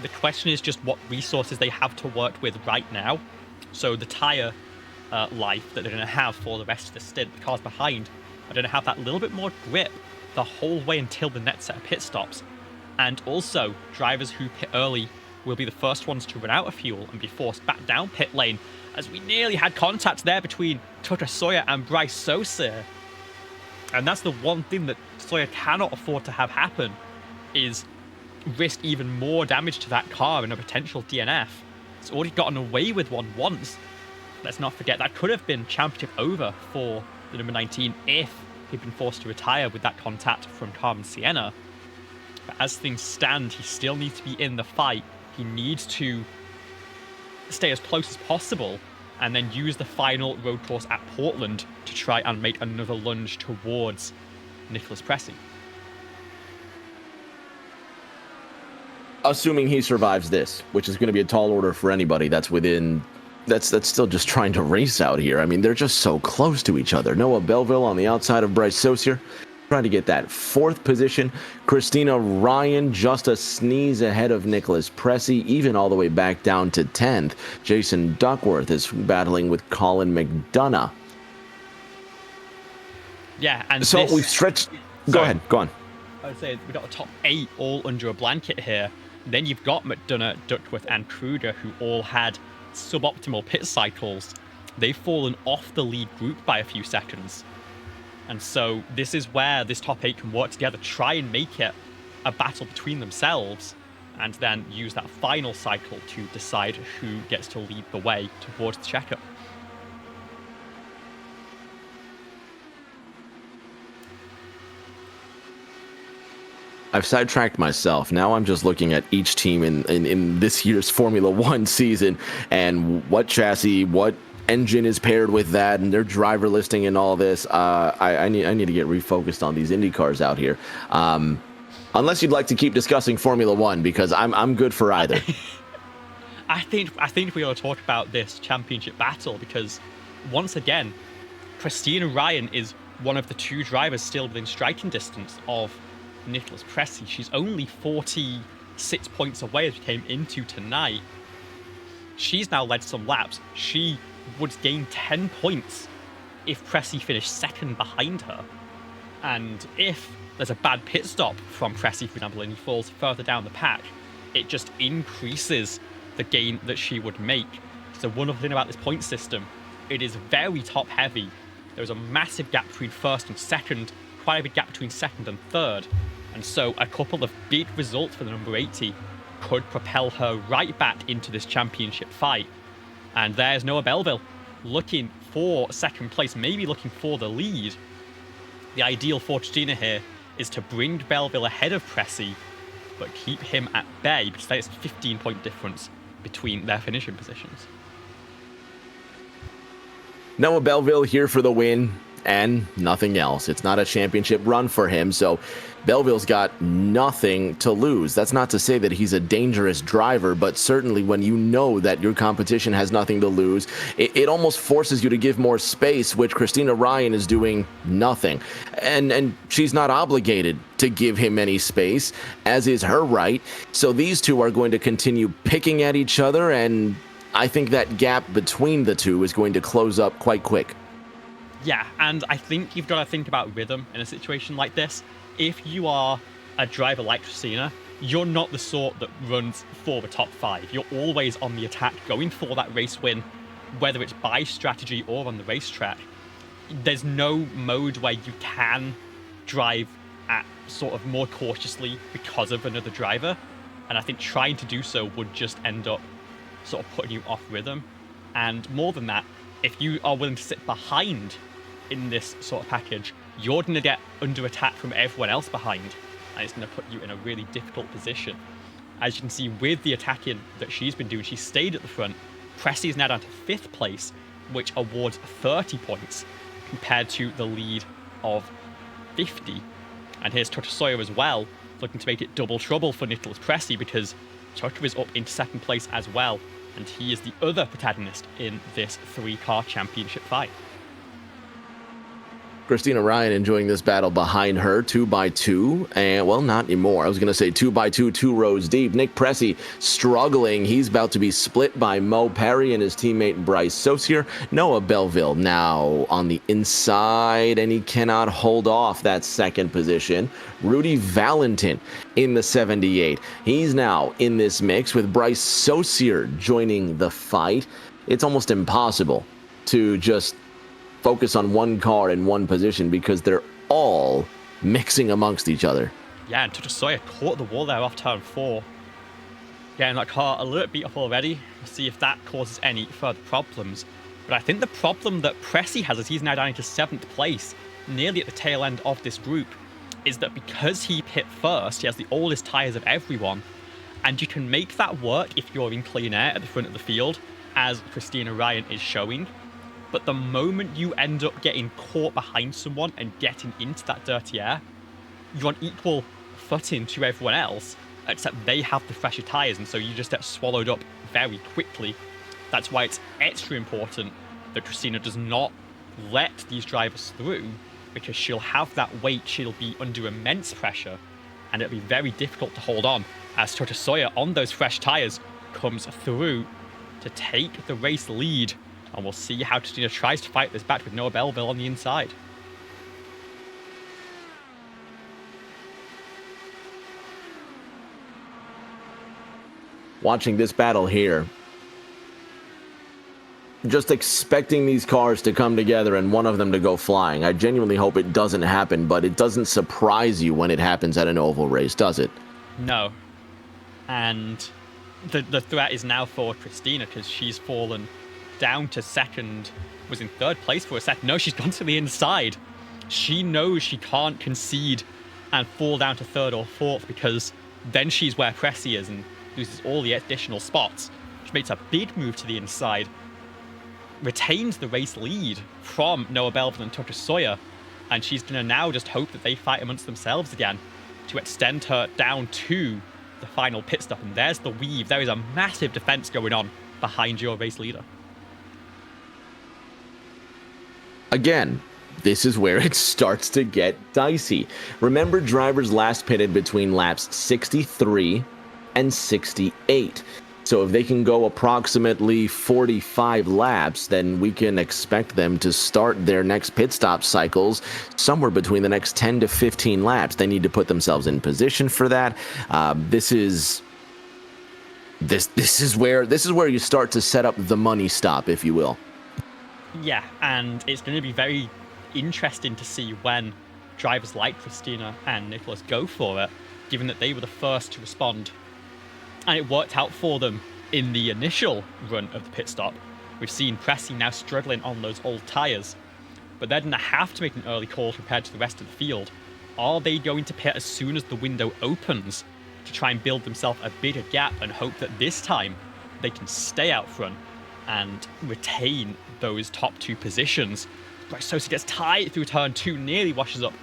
The question is just what resources they have to work with right now. So the tyre life that they're going to have for the rest of the stint, the cars behind are going to have that little bit more grip the whole way until the next set of pit stops. And also, drivers who pit early will be the first ones to run out of fuel and be forced back down pit lane, as we nearly had contact there between Tucker Sawyer and Bryce Sosa. And that's the one thing that Sawyer cannot afford to have happen, is risk even more damage to that car in a potential DNF. It's already gotten away with one once. Let's not forget that could have been championship over for the number 19 if he'd been forced to retire with that contact from Carmen Sienna. But as things stand, he still needs to be in the fight. He needs to stay as close as possible and then use the final road course at Portland to try and make another lunge towards Nicholas Pressey. Assuming he survives this, which is going to be a tall order for anybody that's still just trying to race out here. I mean, they're just so close to each other. Noah Belleville on the outside of Bryce Sosa. trying to get that 4th position. Christina Ryan just a sneeze ahead of Nicholas Pressey, even all the way back down to 10th. Jason Duckworth is battling with Colin McDonough. Yeah, and so we've stretched. Go ahead, go on. I would say we've got a top 8 all under a blanket here. Then you've got McDonough, Duckworth, and Kruger, who all had suboptimal pit cycles. They've fallen off the lead group by a few seconds. And so this is where this top 8 can work together, try and make it a battle between themselves, and then use that final cycle to decide who gets to lead the way towards the checkup. I've sidetracked myself. Now I'm just looking at each team in this year's Formula One season and what chassis, what engine is paired with that, and their driver listing and all this. I need to get refocused on these Indy cars out here. Unless you'd like to keep discussing Formula One, because I'm good for either. I think we ought to talk about this championship battle, because once again, Christina Ryan is one of the 2 drivers still within striking distance of Nicholas Pressey. She's only 46 points away as we came into tonight. She's now led some laps. She would gain 10 points if Pressey finished 2nd behind her. And if there's a bad pit stop from Pressey, for example, and he falls further down the pack, it just increases the gain that she would make. So one other thing about this point system, it is very top heavy. There's a massive gap between 1st and 2nd, quite a big gap between 2nd and 3rd. And so a couple of big results for the number 80 could propel her right back into this championship fight. And there's Noah Belleville looking for 2nd place, maybe looking for the lead. The ideal for Christina here is to bring Belleville ahead of Pressey, but keep him at bay, because there's a 15-point difference between their finishing positions. Noah Belleville here for the win and nothing else. It's not a championship run for him, so Belleville's got nothing to lose. That's not to say that he's a dangerous driver, but certainly when you know that your competition has nothing to lose, it almost forces you to give more space, which Christina Ryan is doing nothing. And she's not obligated to give him any space, as is her right. So these two are going to continue picking at each other, and I think that gap between the two is going to close up quite quick. Yeah, and I think you've got to think about rhythm in a situation like this. If you are a driver like Christina, you're not the sort that runs for the top 5. You're always on the attack, going for that race win, whether it's by strategy or on the racetrack. There's no mode where you can drive at sort of more cautiously because of another driver. And I think trying to do so would just end up sort of putting you off rhythm. And more than that, if you are willing to sit behind in this sort of package, you're going to get under attack from everyone else behind, and it's going to put you in a really difficult position. As you can see with the attacking that she's been doing, she stayed at the front. Pressey is now down to 5th place, which awards 30 points compared to the lead of 50. And here's Tucker Sawyer as well, looking to make it double trouble for Nicholas Pressey, because Tucker is up into 2nd place as well, and he is the other protagonist in this 3-car championship fight. Christina Ryan enjoying this battle behind her, 2x2, and well, not anymore. I was going to say 2x2, 2 rows deep. Nick Pressey struggling. He's about to be split by Mo Perry and his teammate Bryce Saucier. Noah Belleville now on the inside, and he cannot hold off that 2nd position. Rudy Valentin in the 78. He's now in this mix with Bryce Saucier joining the fight. It's almost impossible to just focus on one car in one position because they're all mixing amongst each other. Yeah, and Tucker Sawyer caught the wall there off turn 4. Getting that car a little bit beat up already. We'll see if that causes any further problems. But I think the problem that Pressey has, as he's now down into 7th place, nearly at the tail end of this group, is that because he pit first, he has the oldest tyres of everyone, and you can make that work if you're in clean air at the front of the field, as Christina Ryan is showing. But the moment you end up getting caught behind someone and getting into that dirty air, you're on equal footing to everyone else, except they have the fresher tyres, and so you just get swallowed up very quickly. That's why it's extra important that Christina does not let these drivers through, because she'll have that weight, she'll be under immense pressure, and it'll be very difficult to hold on as Tota Sawyer on those fresh tyres comes through to take the race lead. And we'll see how Christina tries to fight this back with Noah Belleville on the inside. Watching this battle here, just expecting these cars to come together and one of them to go flying. I genuinely hope it doesn't happen, but it doesn't surprise you when it happens at an oval race, does it? No. And the threat is now for Christina, because she's fallen down to second, was in third place for a second. No, she's gone to the inside. She knows she can't concede and fall down to third or fourth, because then she's where Pressy is and loses all the additional spots. She makes a big move to the inside, retains the race lead from Noah Belleville and Tota Sawyer, and she's going to now just hope that they fight amongst themselves again to extend her down to the final pit stop. And there's the weave. There is a massive defense going on behind your race leader. Again, this is where it starts to get dicey. Remember, drivers last pitted between laps 63 and 68. So if they can go approximately 45 laps, then we can expect them to start their next pit stop cycles somewhere between the next 10 to 15 laps. They need to put themselves in position for that. This is where you start to set up the money stop, if you will. Yeah, and it's going to be very interesting to see when drivers like Christina and Nicholas go for it, given that they were the first to respond. And it worked out for them in the initial run of the pit stop. We've seen Pressy now struggling on those old tyres, but they're going to have to make an early call compared to the rest of the field. Are they going to pit as soon as the window opens to try and build themselves a bigger gap and hope that this time they can stay out front and retain those top two positions? But Sosa gets tight through turn 2, nearly washes up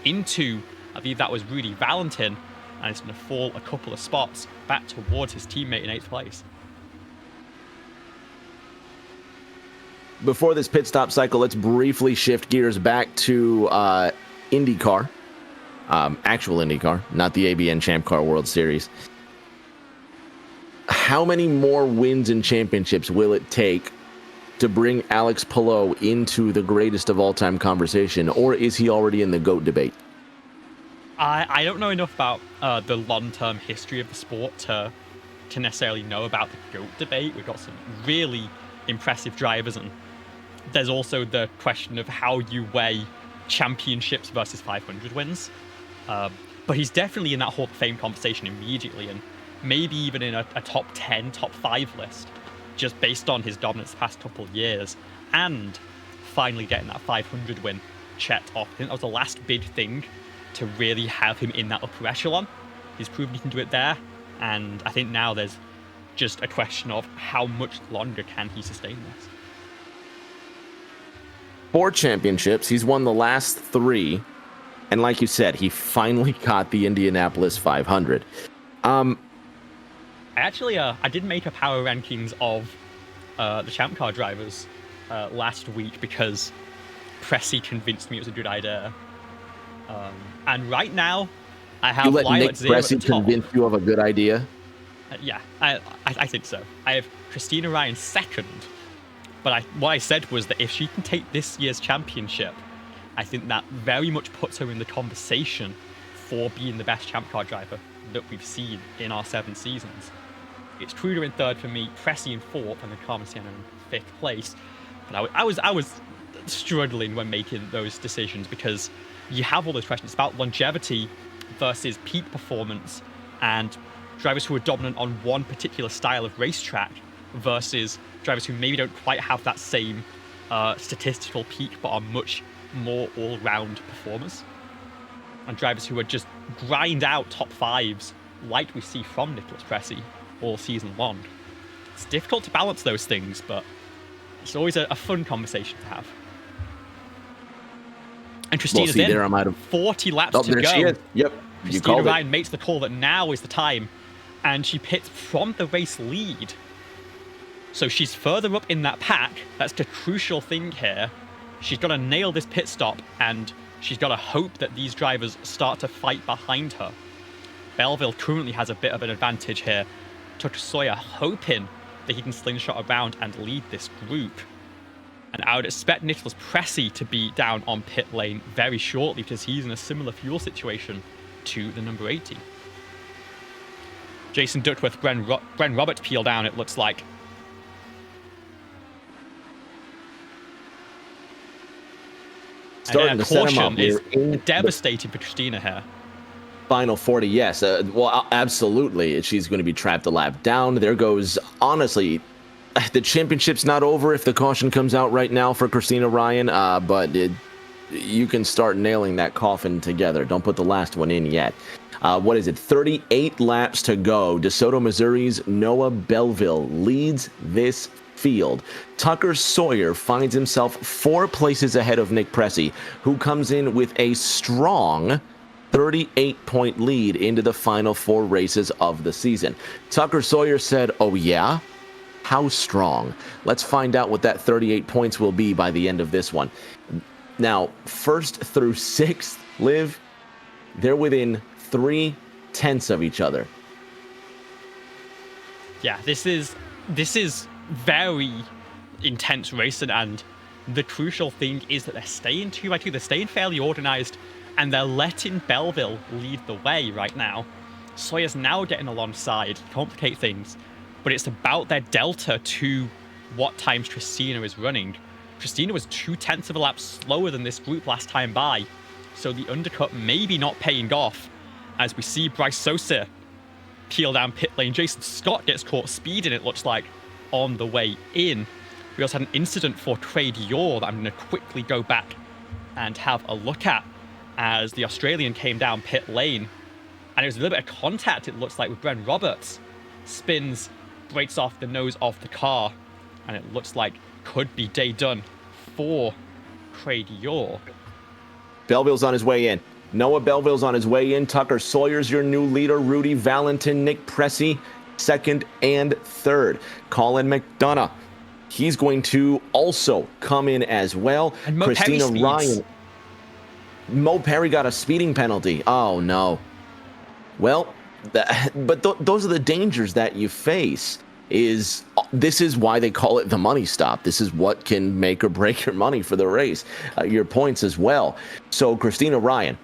into, I believe that was Rudy Valentin, and it's going to fall a couple of spots back towards his teammate in 8th place. Before this pit stop cycle, let's briefly shift gears back to IndyCar. Actual IndyCar, not the ABN Champ Car World Series. How many more wins and championships will it take to bring Alex Palou into the greatest of all-time conversation, or is he already in the GOAT debate? I don't know enough about the long-term history of the sport to necessarily know about the GOAT debate. We've got some really impressive drivers, and there's also the question of how you weigh championships versus 500 wins. But he's definitely in that Hall of Fame conversation immediately, and maybe even in a top 10, top 5 list, just based on his dominance the past couple of years, and finally getting that 500 win checked off. I think that was the last big thing to really have him in that upper echelon. He's proven he can do it there, and I think now there's just a question of how much longer can he sustain this. 4 championships. He's won the last 3, and like you said, he finally got the Indianapolis 500. I did make a power rankings of the Champ Car drivers last week because Pressy convinced me it was a good idea. And right now, I have you let Violet Nick Zero at the Pressy top. convince you of a good idea? Yeah, I think so. I have Christina Ryan second, but what I said was that if she can take this year's championship, I think that very much puts her in the conversation for being the best Champ Car driver that we've seen in our 7 seasons. It's Truder in third for me, Pressy in fourth, and then Carmen Sienna in 5th place. But I was struggling when making those decisions because you have all those questions about longevity versus peak performance, and drivers who are dominant on one particular style of racetrack versus drivers who maybe don't quite have that same statistical peak but are much more all-round performers. And drivers who are just grind out top 5s like we see from Nicholas Pressy all season long. It's difficult to balance those things, but it's always a fun conversation to have. And Christina's in. There I might have 40 laps to there go. She is. Yep. Christina Ryan makes the call that now is the time, and she pits from the race lead. So she's further up in that pack. That's the crucial thing here. She's got to nail this pit stop and She's got to hope that these drivers start to fight behind her. Belleville currently has a bit of an advantage here. Tucker Sawyer hoping that he can slingshot around and lead this group. And I would expect Nicholas Pressey to be down on pit lane very shortly because he's in a similar fuel situation to the number 80. Jason Duckworth, Bren Roberts peel down, it looks like. Starting and to set him up. is devastating for Christina here. Final 40, yes. Well, absolutely. She's going to be trapped a lap down. There goes, honestly, the championship's not over if the caution comes out right now for Christina Ryan, but you can start nailing that coffin together. Don't put the last one in yet. What is it? 38 laps to go. DeSoto, Missouri's Noah Belleville leads this field. Tucker Sawyer finds himself 4 places ahead of Nick Pressey, who comes in with a strong 38-point lead into the final 4 races of the season. Tucker Sawyer said, "Oh yeah? How strong?" Let's find out what that 38 points will be by the end of this one. Now, 1st through 6th, Liv, they're within 0.3 of each other. Yeah, this is very intense racing, and the crucial thing is that they're staying 2x2. They're staying fairly organized, and they're letting Belleville lead the way right now. Sawyer's now getting alongside to complicate things, but it's about their delta to what times Christina is running. Christina was 0.2 of a lap slower than this group last time by, so the undercut maybe not paying off, as we see Bryce Sosa peel down pit lane. Jason Scott gets caught speeding, it looks like, on the way in. We also had an incident for Trade Yaw that I'm going to quickly go back and have a look at, as the Australian came down pit lane, and it was a little bit of contact, it looks like, with Bren Roberts. Spins, breaks off the nose of the car, and it looks like could be day done for Trade Yaw. Belleville's on his way in. Noah Belleville's on his way in. Tucker Sawyer's your new leader. Rudy Valentin, Nick Pressey, 2nd and 3rd. Colin McDonough, he's going to also come in as well. And Mo Christina Perry Ryan. Mo Perry got a speeding penalty. Oh no. Well, those are the dangers that you face. This is why they call it the money stop. This is what can make or break your money for the race, your points as well. So Christina Ryan,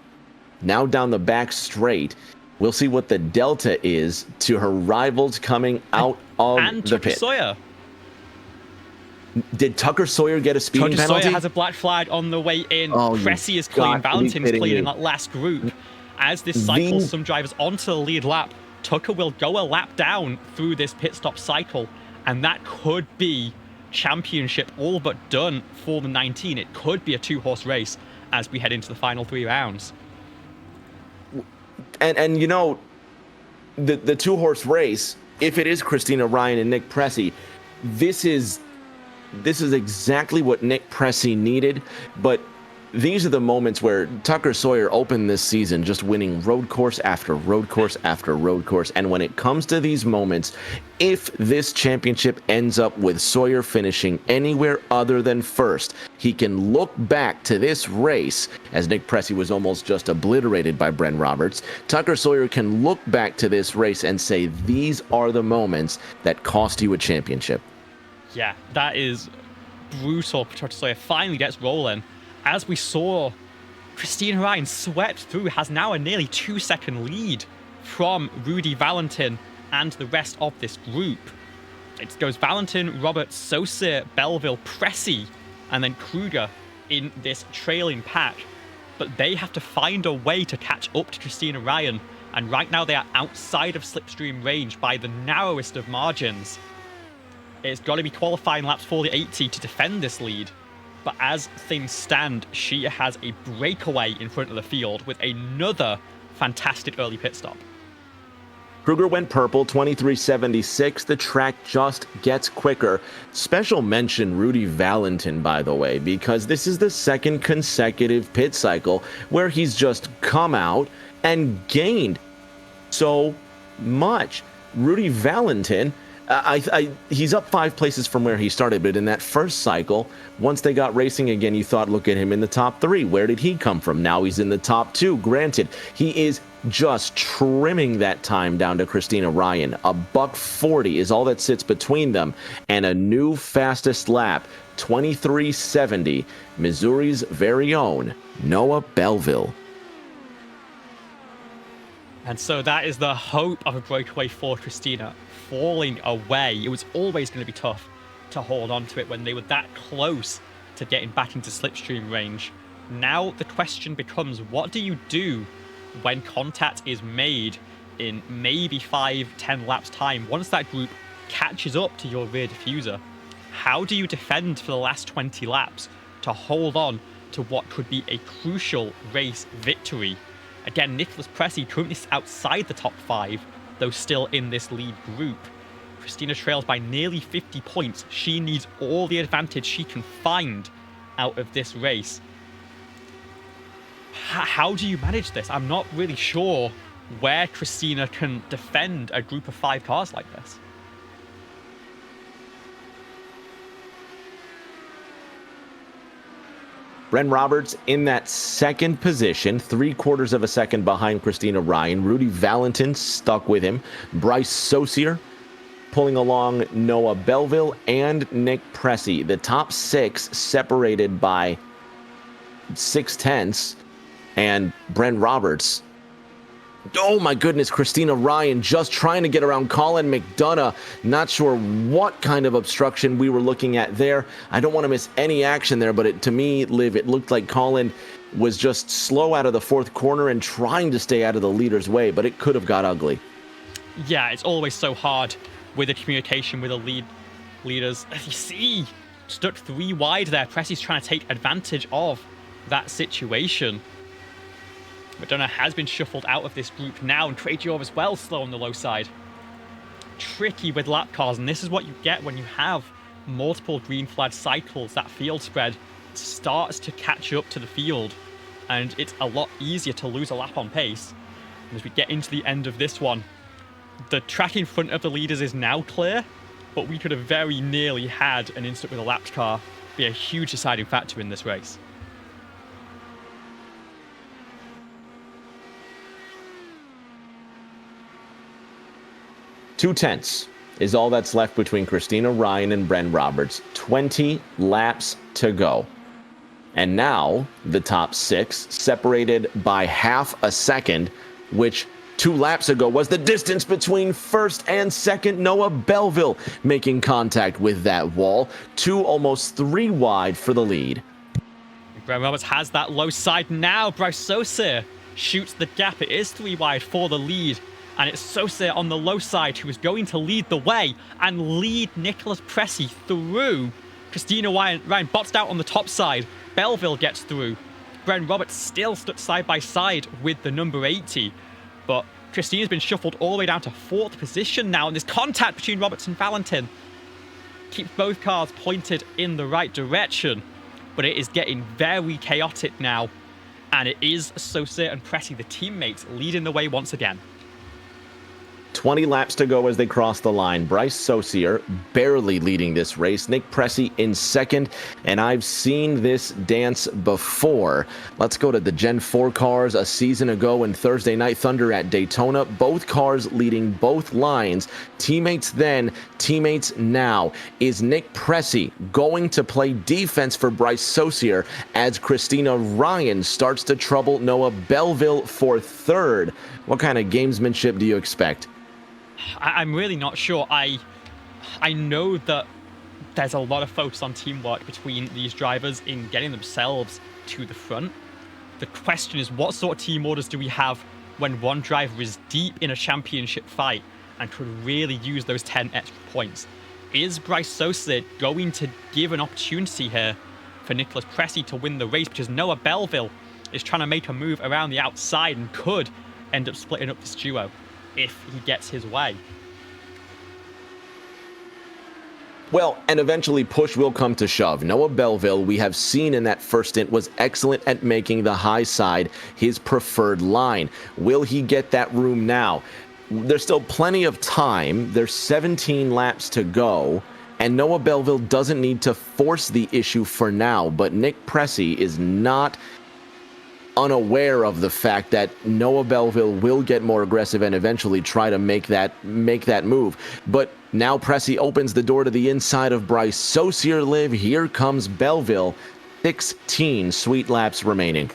now down the back straight. We'll see what the delta is to her rivals coming out of the pit. Sawyer. Did Tucker Sawyer get a speeding Tucker penalty? Sawyer has a black flag on the way in. Oh, Pressey is clean. Valentin's clean in that last group. As this cycles some drivers onto the lead lap, Tucker will go a lap down through this pit stop cycle, and that could be championship all but done for the 19. It could be a 2-horse race as we head into the final 3 rounds. And you know, the 2-horse race, if it is Christina Ryan and Nick Pressey, this is exactly what Nick Pressey needed. But these are the moments where Tucker Sawyer opened this season just winning road course after road course after road course. And when it comes to these moments, if this championship ends up with Sawyer finishing anywhere other than 1st, he can look back to this race, as Nick Pressey was almost just obliterated by Bren Roberts. Tucker Sawyer can look back to this race and say, these are the moments that cost you a championship. Yeah, that is brutal. Tucker Sawyer finally gets rolling. As we saw, Christina Ryan swept through, has now a nearly 2-second lead from Rudy Valentin and the rest of this group. It goes Valentin, Roberts, Sosa, Belleville, Pressey, and then Kruger in this trailing pack. But they have to find a way to catch up to Christina Ryan, and right now they are outside of slipstream range by the narrowest of margins. It's got to be qualifying laps for the 80 to defend this lead. But as things stand, she has a breakaway in front of the field with another fantastic early pit stop. Kruger went purple, 23.76. The track just gets quicker. Special mention Rudy Valentin, by the way, because this is the 2nd consecutive pit cycle where he's just come out and gained so much. Rudy Valentin, He's up 5 places from where he started, but in that first cycle, once they got racing again, you thought, look at him in the top 3. Where did he come from? Now he's in the top 2. Granted, he is just trimming that time down to Christina Ryan. A $1:40 is all that sits between them, and a new fastest lap, 23:70. Missouri's very own Noah Belleville. And so that is the hope of a breakaway for Christina falling away. It was always going to be tough to hold on to it when they were that close to getting back into slipstream range. Now the question becomes, what do you do when contact is made in maybe 5-10 laps time? Once that group catches up to your rear diffuser, how do you defend for the last 20 laps to hold on to what could be a crucial race victory? Again, Nicholas Pressey currently outside the top 5, though still in this lead group. Christina trails by nearly 50 points. She needs all the advantage she can find out of this race. How do you manage this? I'm not really sure where Christina can defend a group of 5 cars like this. Bren Roberts in that second position, 3/4 of a second behind Christina Ryan. Rudy Valentin stuck with him. Bryce Saucier pulling along Noah Belleville and Nick Pressey. The top 6 separated by 0.6, and Bren Roberts. Oh my goodness, Christina Ryan just trying to get around Colin McDonough. Not sure what kind of obstruction we were looking at there. I don't want to miss any action there, but to me, Liv, it looked like Colin was just slow out of the 4th corner and trying to stay out of the leader's way, but it could have got ugly. Yeah, it's always so hard with the communication with the leaders. You see, stuck 3 wide there. Pressey's trying to take advantage of that situation. McDonough has been shuffled out of this group now, and Tragior as well, slow on the low side. Tricky with lap cars, and this is what you get when you have multiple green flag cycles. That field spread starts to catch up to the field, and it's a lot easier to lose a lap on pace. And as we get into the end of this one, the track in front of the leaders is now clear, but we could have very nearly had an incident with a lapped car be a huge deciding factor in this race. 0.2 is all that's left between Christina Ryan and Bren Roberts. 20 laps to go. And now the top 6 separated by 0.5 seconds, which 2 laps ago was the distance between first and second. Noah Belleville making contact with that wall. 2, almost 3 wide for the lead. Bren Roberts has that low side now. Bryce Saucier shoots the gap. It is 3 wide for the lead. And it's Saucier on the low side who is going to lead the way and lead Nicholas Pressey through. Christina Ryan boxed out on the top side. Belleville gets through. Bren Roberts still stuck side by side with the number 80. But Christina's been shuffled all the way down to 4th position now. And this contact between Roberts and Valentin keeps both cars pointed in the right direction. But it is getting very chaotic now. And it is Saucier and Pressey, the teammates, leading the way once again. 20 laps to go as they cross the line. Bryce Saucier barely leading this race. Nick Pressey in second, and I've seen this dance before. Let's go to the Gen 4 cars a season ago in Thursday Night Thunder at Daytona. Both cars leading both lines. Teammates then, teammates now. Is Nick Pressey going to play defense for Bryce Saucier as Christina Ryan starts to trouble Noah Belleville for 3rd? What kind of gamesmanship do you expect? I'm really not sure. I know that there's a lot of focus on teamwork between these drivers in getting themselves to the front. The question is, what sort of team orders do we have when one driver is deep in a championship fight and could really use those 10 extra points? Is Bryce Saucier going to give an opportunity here for Nicholas Pressey to win the race? Because Noah Belleville is trying to make a move around the outside and could end up splitting up this duo if he gets his way. Well, and eventually push will come to shove. Noah Belleville, we have seen in that first stint, was excellent at making the high side his preferred line. Will he get that room now? there's still plenty of time. There's 17 laps to go, and Noah Belleville doesn't need to force the issue for now, but Nick Pressey is not unaware of the fact that Noah Belleville will get more aggressive and eventually try to make that move. But now Pressey opens the door to the inside of Bryce Saucier. Liv, here comes Belleville. 16 sweet laps remaining.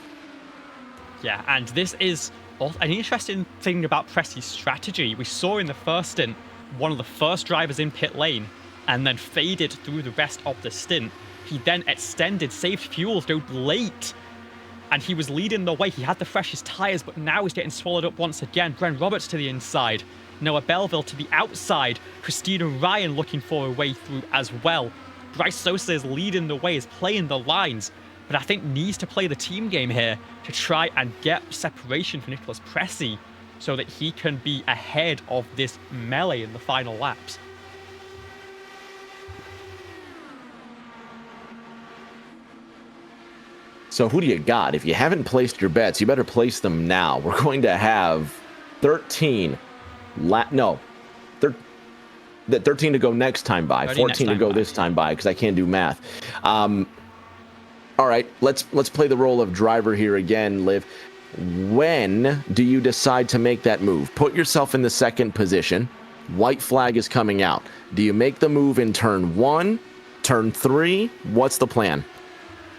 Yeah, and this is an interesting thing about Pressey's strategy. We saw in the first stint, one of the first drivers in pit lane, and then faded through the rest of the stint. He then extended, saved fuel, go late, and he was leading the way. He had the freshest tyres, but now he's getting swallowed up once again. Brent Roberts to the inside, Noah Belleville to the outside, Christina Ryan looking for a way through as well. Bryce Sosa is leading the way, is playing the lines, but I think needs to play the team game here to try and get separation for Nicholas Pressey so that he can be ahead of this melee in the final laps. So who do you got? If you haven't placed your bets, you better place them now. We're going to have 13 to go next time by, 14 to go this time by, because I can't do math. All right, let's play the role of driver here again, Liv. When do you decide to make that move? Put yourself in the second position. White flag is coming out. Do you make the move in turn 1, turn 3? What's the plan?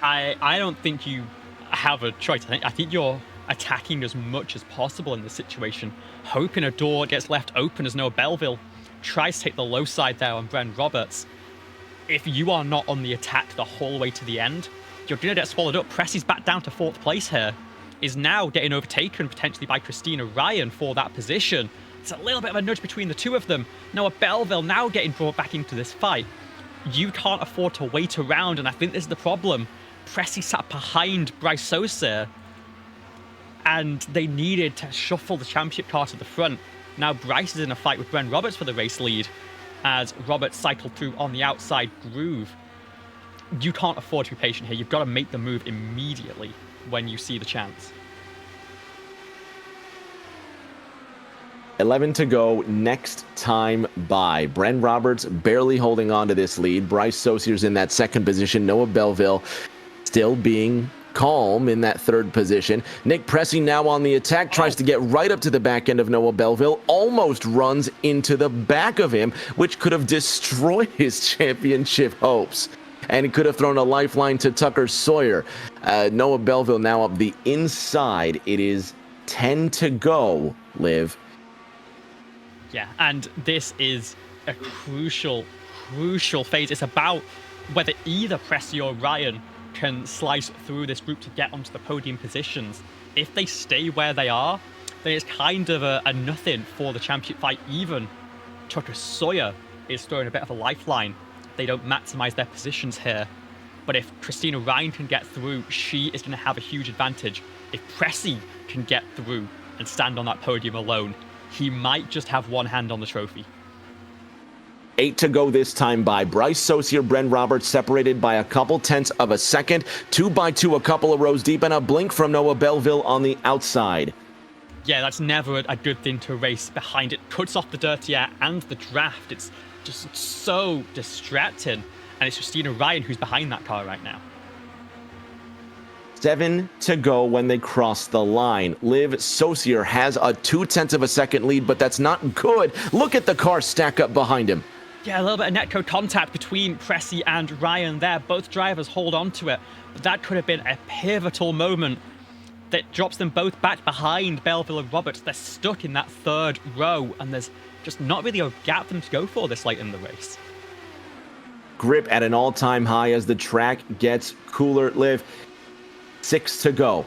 I don't think you have a choice. I think you're attacking as much as possible in this situation, hoping a door gets left open as Noah Belleville tries to take the low side there on Brent Roberts. If you are not on the attack the whole way to the end, you're going to get swallowed up. Pressey's back down to 4th place here, is now getting overtaken potentially by Christina Ryan for that position. It's a little bit of a nudge between the two of them. Noah Belleville now getting brought back into this fight. You can't afford to wait around, and I think this is the problem. Pressey sat behind Bryce Sosa, and they needed to shuffle the championship car to the front. Now Bryce is in a fight with Brent Roberts for the race lead as Roberts cycled through on the outside groove. You can't afford to be patient here. You've got to make the move immediately when you see the chance. 11 to go next time by. Brent Roberts barely holding on to this lead. Bryce Saucier's in that second position. Noah Belleville still being calm in that third position. Nick Pressey now on the attack, tries to get right up to the back end of Noah Belleville, almost runs into the back of him, which could have destroyed his championship hopes. And it could have thrown a lifeline to Tucker Sawyer. Noah Belleville now up the inside. It is 10 to go, Liv. Yeah, and this is a crucial phase. It's about whether either Pressey or Ryan can slice through this group to get onto the podium positions. If they stay where they are, then it's kind of a nothing for the championship fight. Even Tucker Sawyer is throwing a bit of a lifeline. They don't maximize their positions here. But if Christina Ryan can get through, she is going to have a huge advantage. If Pressey can get through and stand on that podium alone, he might just have one hand on the trophy. 8 to go this time by. Bryce Saucier, Brent Roberts separated by a couple tenths of a second. 2 by 2, a couple of rows deep, and a blink from Noah Belleville on the outside. Yeah, that's never a good thing to race behind. It cuts off the dirty air and the draft. It's just so distracting. And it's Christina Ryan who's behind that car right now. 7 to go when they cross the line. Liv Saucier has a 0.2 of a second lead, but that's not good. Look at the car stack up behind him. Yeah, a little bit of netcode contact between Pressey and Ryan there. Both drivers hold on to it. But that could have been a pivotal moment that drops them both back behind Belleville and Roberts. They're stuck in that third row, and there's just not really a gap for them to go for this late in the race. Grip at an all-time high as the track gets cooler. Liv, 6 to go.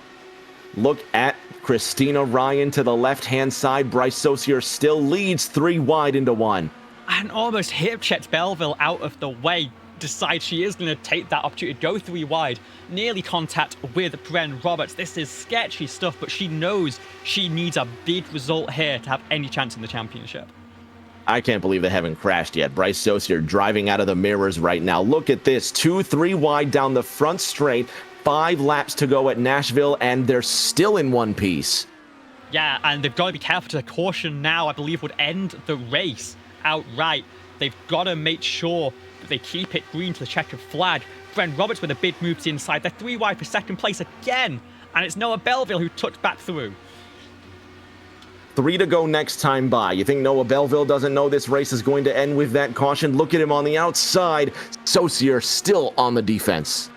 Look at Christina Ryan to the left-hand side. Bryce Saucier still leads 3 wide into 1. And almost hip-checked Belleville out of the way. Decides she is going to take that opportunity to go 3 wide. Nearly contact with Brent Roberts. This is sketchy stuff, but she knows she needs a big result here to have any chance in the championship. I can't believe they haven't crashed yet. Bryce Saucier driving out of the mirrors right now. Look at this. 2-3 wide down the front straight. 5 laps to go at Nashville, and they're still in one piece. Yeah, and they've got to be careful to the caution now, I believe, would end the race outright. They've got to make sure that they keep it green to the checkered flag. Brent Roberts with a big move to the inside. They're 3 wide for second place again. And it's Noah Belleville who tucked back through. 3 to go next time by. You think Noah Belleville doesn't know this race is going to end with that caution? Look at him on the outside. Saucier still on the defense.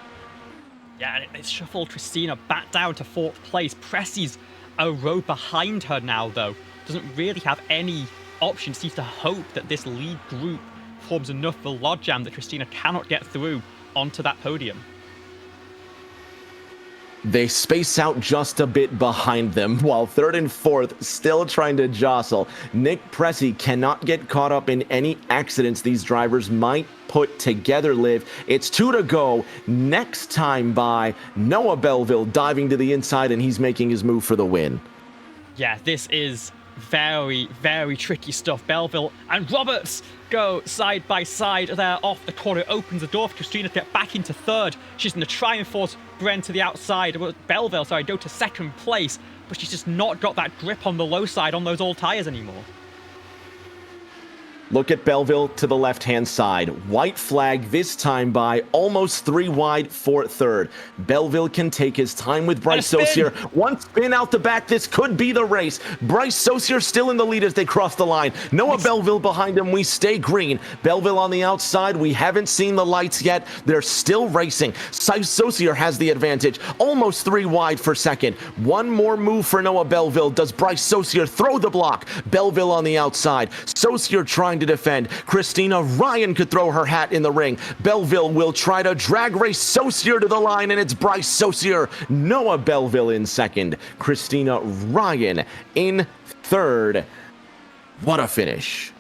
Yeah, and it's shuffled Christina back down to 4th place. Pressy's a row behind her now, though. Doesn't really have any options. Seems to hope that this lead group forms enough of a logjam that Christina cannot get through onto that podium. They space out just a bit behind them, while 3rd and 4th still trying to jostle. Nick Pressey cannot get caught up in any accidents these drivers might put together, Liv. It's 2 to go. Next time by, Noah Belleville diving to the inside, and he's making his move for the win. Yeah, this is very, very tricky stuff. Belleville and Roberts go side by side there off the corner. It opens the door for Christina to get back into 3rd. She's going to try and force Bren to the outside. Belleville, go to 2nd place. But she's just not got that grip on the low side on those old tyres anymore. Look at Belleville to the left-hand side. White flag this time by, almost 3 wide for 3rd. Belleville can take his time with Bryce Saucier. One spin out the back. This could be the race. Bryce Saucier still in the lead as they cross the line. Noah Belleville behind him. We stay green. Belleville on the outside. We haven't seen the lights yet. They're still racing. Saucier has the advantage. Almost 3 wide for 2nd. One more move for Noah Belleville. Does Bryce Saucier throw the block? Belleville on the outside. Saucier trying to defend. Christina Ryan could throw her hat in the ring. Belleville will try to drag race Saucier to the line, and it's Bryce Saucier. Noah Belleville in 2nd. Christina Ryan in 3rd. What a finish.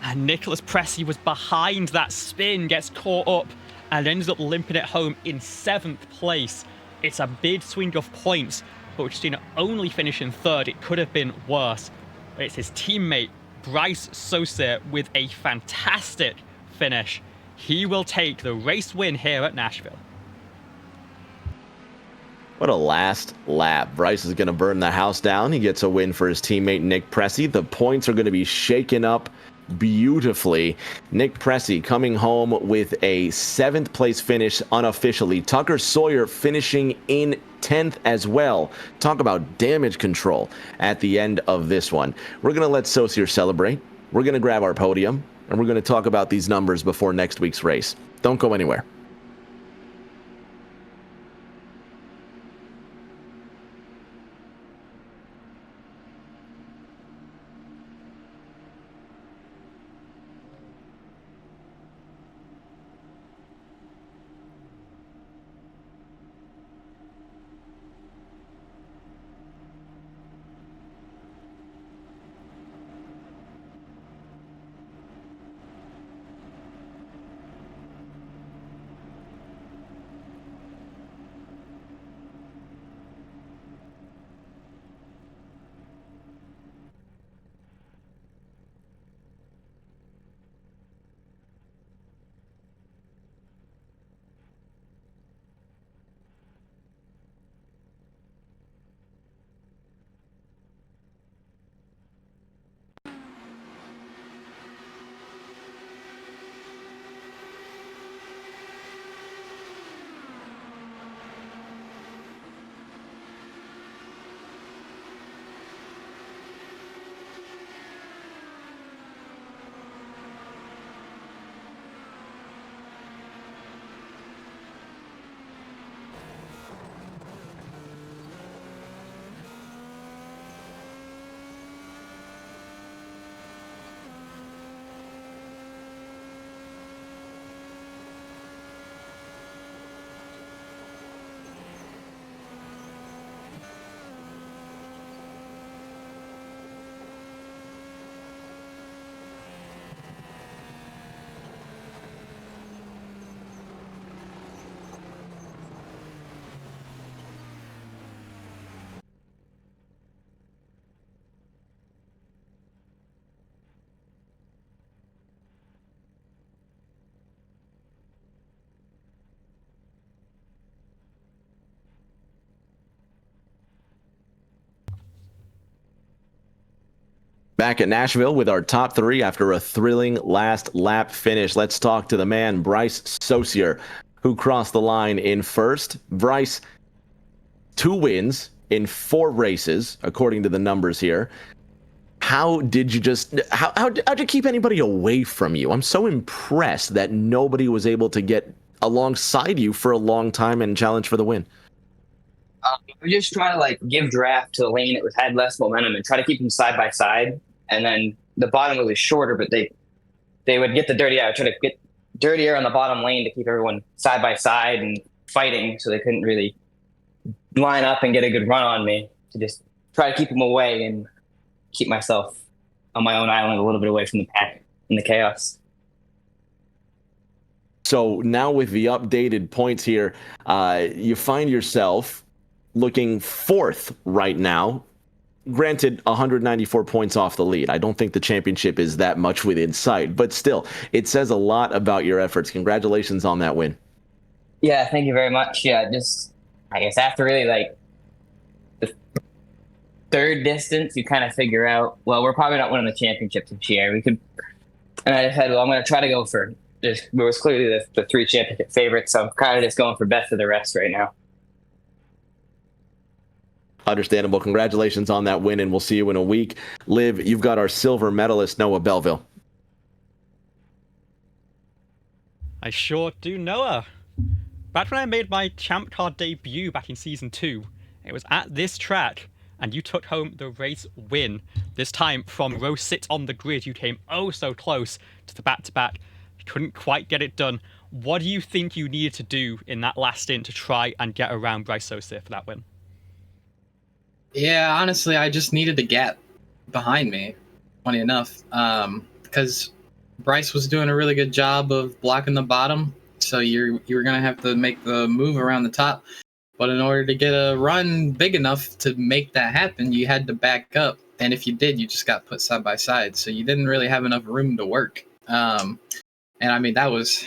And Nicholas Pressey was behind that spin, gets caught up, and ends up limping it home in 7th place. It's a big swing of points, but with Christina only finishing 3rd, it could have been worse. It's his teammate Bryce Saucier with a fantastic finish. He will take the race win here at Nashville. What a last lap. Bryce is going to burn the house down. He gets a win for his teammate Nick Pressey. The points are going to be shaken up beautifully. Nick Pressey coming home with a 7th place finish unofficially. Tucker Sawyer finishing in 10th as well. Talk about damage control at the end of this one. We're going to let Saucier celebrate. We're going to grab our podium, and we're going to talk about these numbers before next week's race. Don't go anywhere. Back at Nashville with our top three after a thrilling last lap finish. Let's talk to the man, Bryce Saucier, who crossed the line in first. Bryce, 2 wins in 4 races, according to the numbers here. How did you how'd you keep anybody away from you? I'm so impressed that nobody was able to get alongside you for a long time and challenge for the win. We just try to give draft to the lane that had less momentum and try to keep them side by side. And then the bottom was shorter, but they would get the dirty air. Try to get dirty air on the bottom lane to keep everyone side by side and fighting, so they couldn't really line up and get a good run on me. To just try to keep them away and keep myself on my own island a little bit away from the pack and the chaos. So now with the updated points here, you find yourself looking 4th right now. Granted, 194 points off the lead. I don't think the championship is that much within sight, but still, it says a lot about your efforts. Congratulations on that win. Yeah, thank you very much. Yeah, just, I guess after really the 3rd distance, you kind of figure out, well, we're probably not winning the championship this year. And I decided, well, I'm going to try to go for, it was clearly the 3 championship favorites, so I'm kind of just going for best of the rest right now. Understandable. Congratulations on that win, and we'll see you in a week. Liv, you've got our silver medalist, Noah Belleville. I sure do, Noah. Back when I made my Champ Card debut back in Season 2, it was at this track, and you took home the race win. This time, from row 6 on the grid, you came oh so close to the back-to-back. You couldn't quite get it done. What do you think you needed to do in that last stint to try and get around Bryce Saucier for that win? Yeah, honestly, I just needed the gap behind me, funny enough, because Bryce was doing a really good job of blocking the bottom, so you were going to have to make the move around the top. But in order to get a run big enough to make that happen, you had to back up, and if you did, you just got put side by side, so you didn't really have enough room to work. And I mean, that was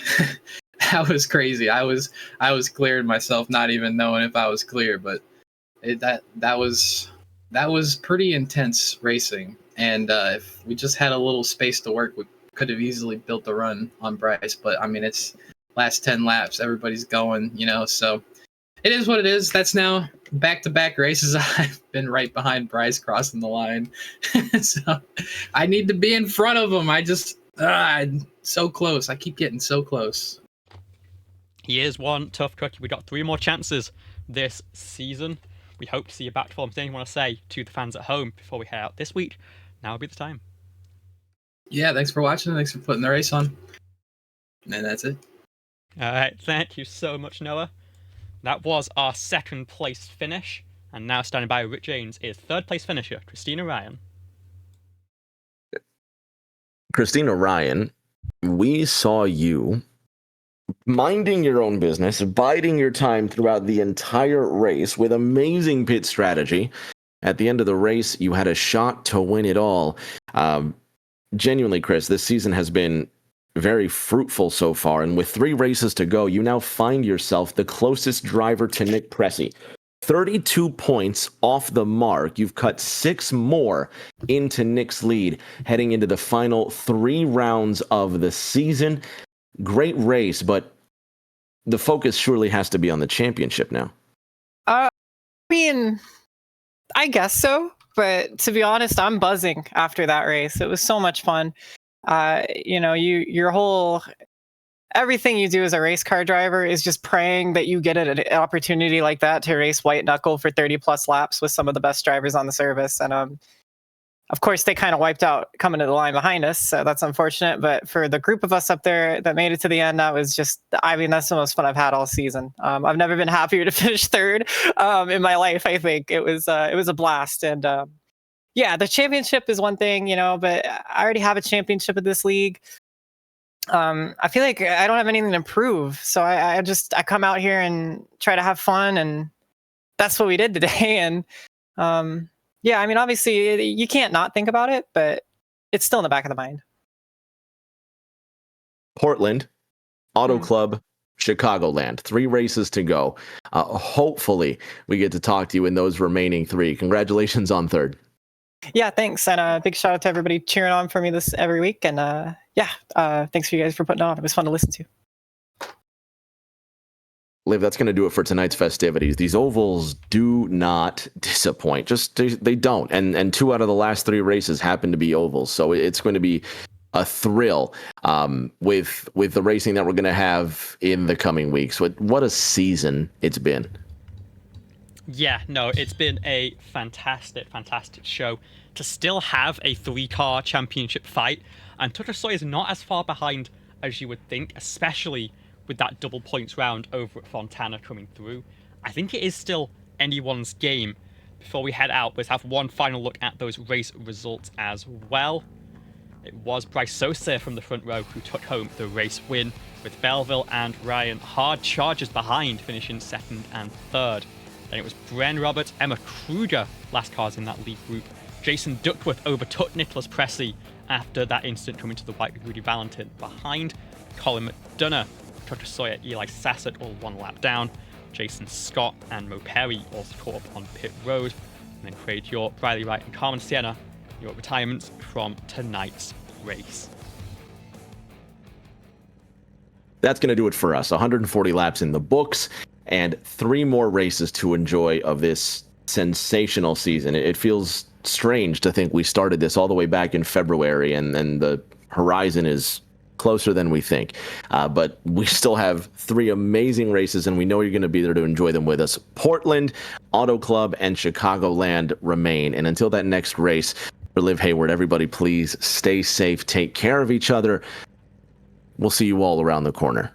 that was crazy. I was clearing myself, not even knowing if I was clear, but that was pretty intense racing, and if we just had a little space to work, we could have easily built a run on Bryce. But I mean, it's last 10 laps, everybody's going, so it is what it is. That's now back-to-back races I've been right behind Bryce crossing the line. So I need to be in front of him. I'm so close. I keep getting so close. Here's one tough cookie. We got 3 more chances this season. We hope to see you back to form. Anything you want to say to the fans at home before we head out this week? Now would be the time. Yeah, thanks for watching. Thanks for putting the race on. And that's it. All right, thank you so much, Noah. That was our 2nd place finish. And now standing by Rick James is 3rd place finisher, Christina Ryan. Christina Ryan, we saw you minding your own business, biding your time throughout the entire race with amazing pit strategy. At the end of the race, you had a shot to win it all. Genuinely, Chris, this season has been very fruitful so far, and with 3 races to go, you now find yourself the closest driver to Nick Pressey. 32 points off the mark. You've cut 6 more into Nick's lead, heading into the final 3 rounds of the season. Great race, but the focus surely has to be on the championship now. I mean, I guess so, but to be honest, I'm buzzing after that race. It was so much fun. Everything you do as a race car driver is just praying that you get an opportunity like that to race white knuckle for 30 plus laps with some of the best drivers on the service. And of course, they kind of wiped out coming to the line behind us, so that's unfortunate. But for the group of us up there that made it to the end, that's the most fun I've had all season. I've never been happier to finish 3rd in my life. I think it was a blast. And yeah, the championship is one thing, but I already have a championship in this league. I feel like I don't have anything to prove, so I come out here and try to have fun, and that's what we did today. And yeah, I mean, obviously, you can't not think about it, but it's still in the back of the mind. Portland, Auto Club, Chicagoland. 3 races to go. Hopefully, we get to talk to you in those remaining 3. Congratulations on 3rd. Yeah, thanks, and big shout out to everybody cheering on for me this every week. And thanks for you guys for putting it on. It was fun to listen to. Liv, that's going to do it for tonight's festivities. These ovals do not disappoint. Just they don't. And 2 out of the last 3 races happen to be ovals. So it's going to be a thrill with the racing that we're going to have in the coming weeks. What a season it's been. Yeah, no, it's been a fantastic show. To still have a 3-car championship fight, and Totosoy is not as far behind as you would think, especially with that double points round over at Fontana coming through. I think it is still anyone's game. Before we head out, let's have one final look at those race results as well. It was Bryce Sosa from the front row who took home the race win, with Belleville and Ryan hard charges behind, finishing 2nd and 3rd. Then it was Bren Roberts, Emma Kruger, last cars in that lead group. Jason Duckworth overtook Nicholas Pressey after that incident coming to the white with Rudy Valentin behind. Colin McDonough, Tucker Sawyer, Eli Sassett all 1 lap down. Jason Scott and Mo Perry also caught up on pit road. And then Craig York, Riley Wright and Carmen Sienna, your retirements from tonight's race. That's going to do it for us. 140 laps in the books and 3 more races to enjoy of this sensational season. It feels strange to think we started this all the way back in February and the horizon is closer than we think. But we still have 3 amazing races and we know you're going to be there to enjoy them with us. Portland, Auto Club, and Chicagoland remain. And until that next race, for Liv Hayward, everybody please stay safe, take care of each other. We'll see you all around the corner.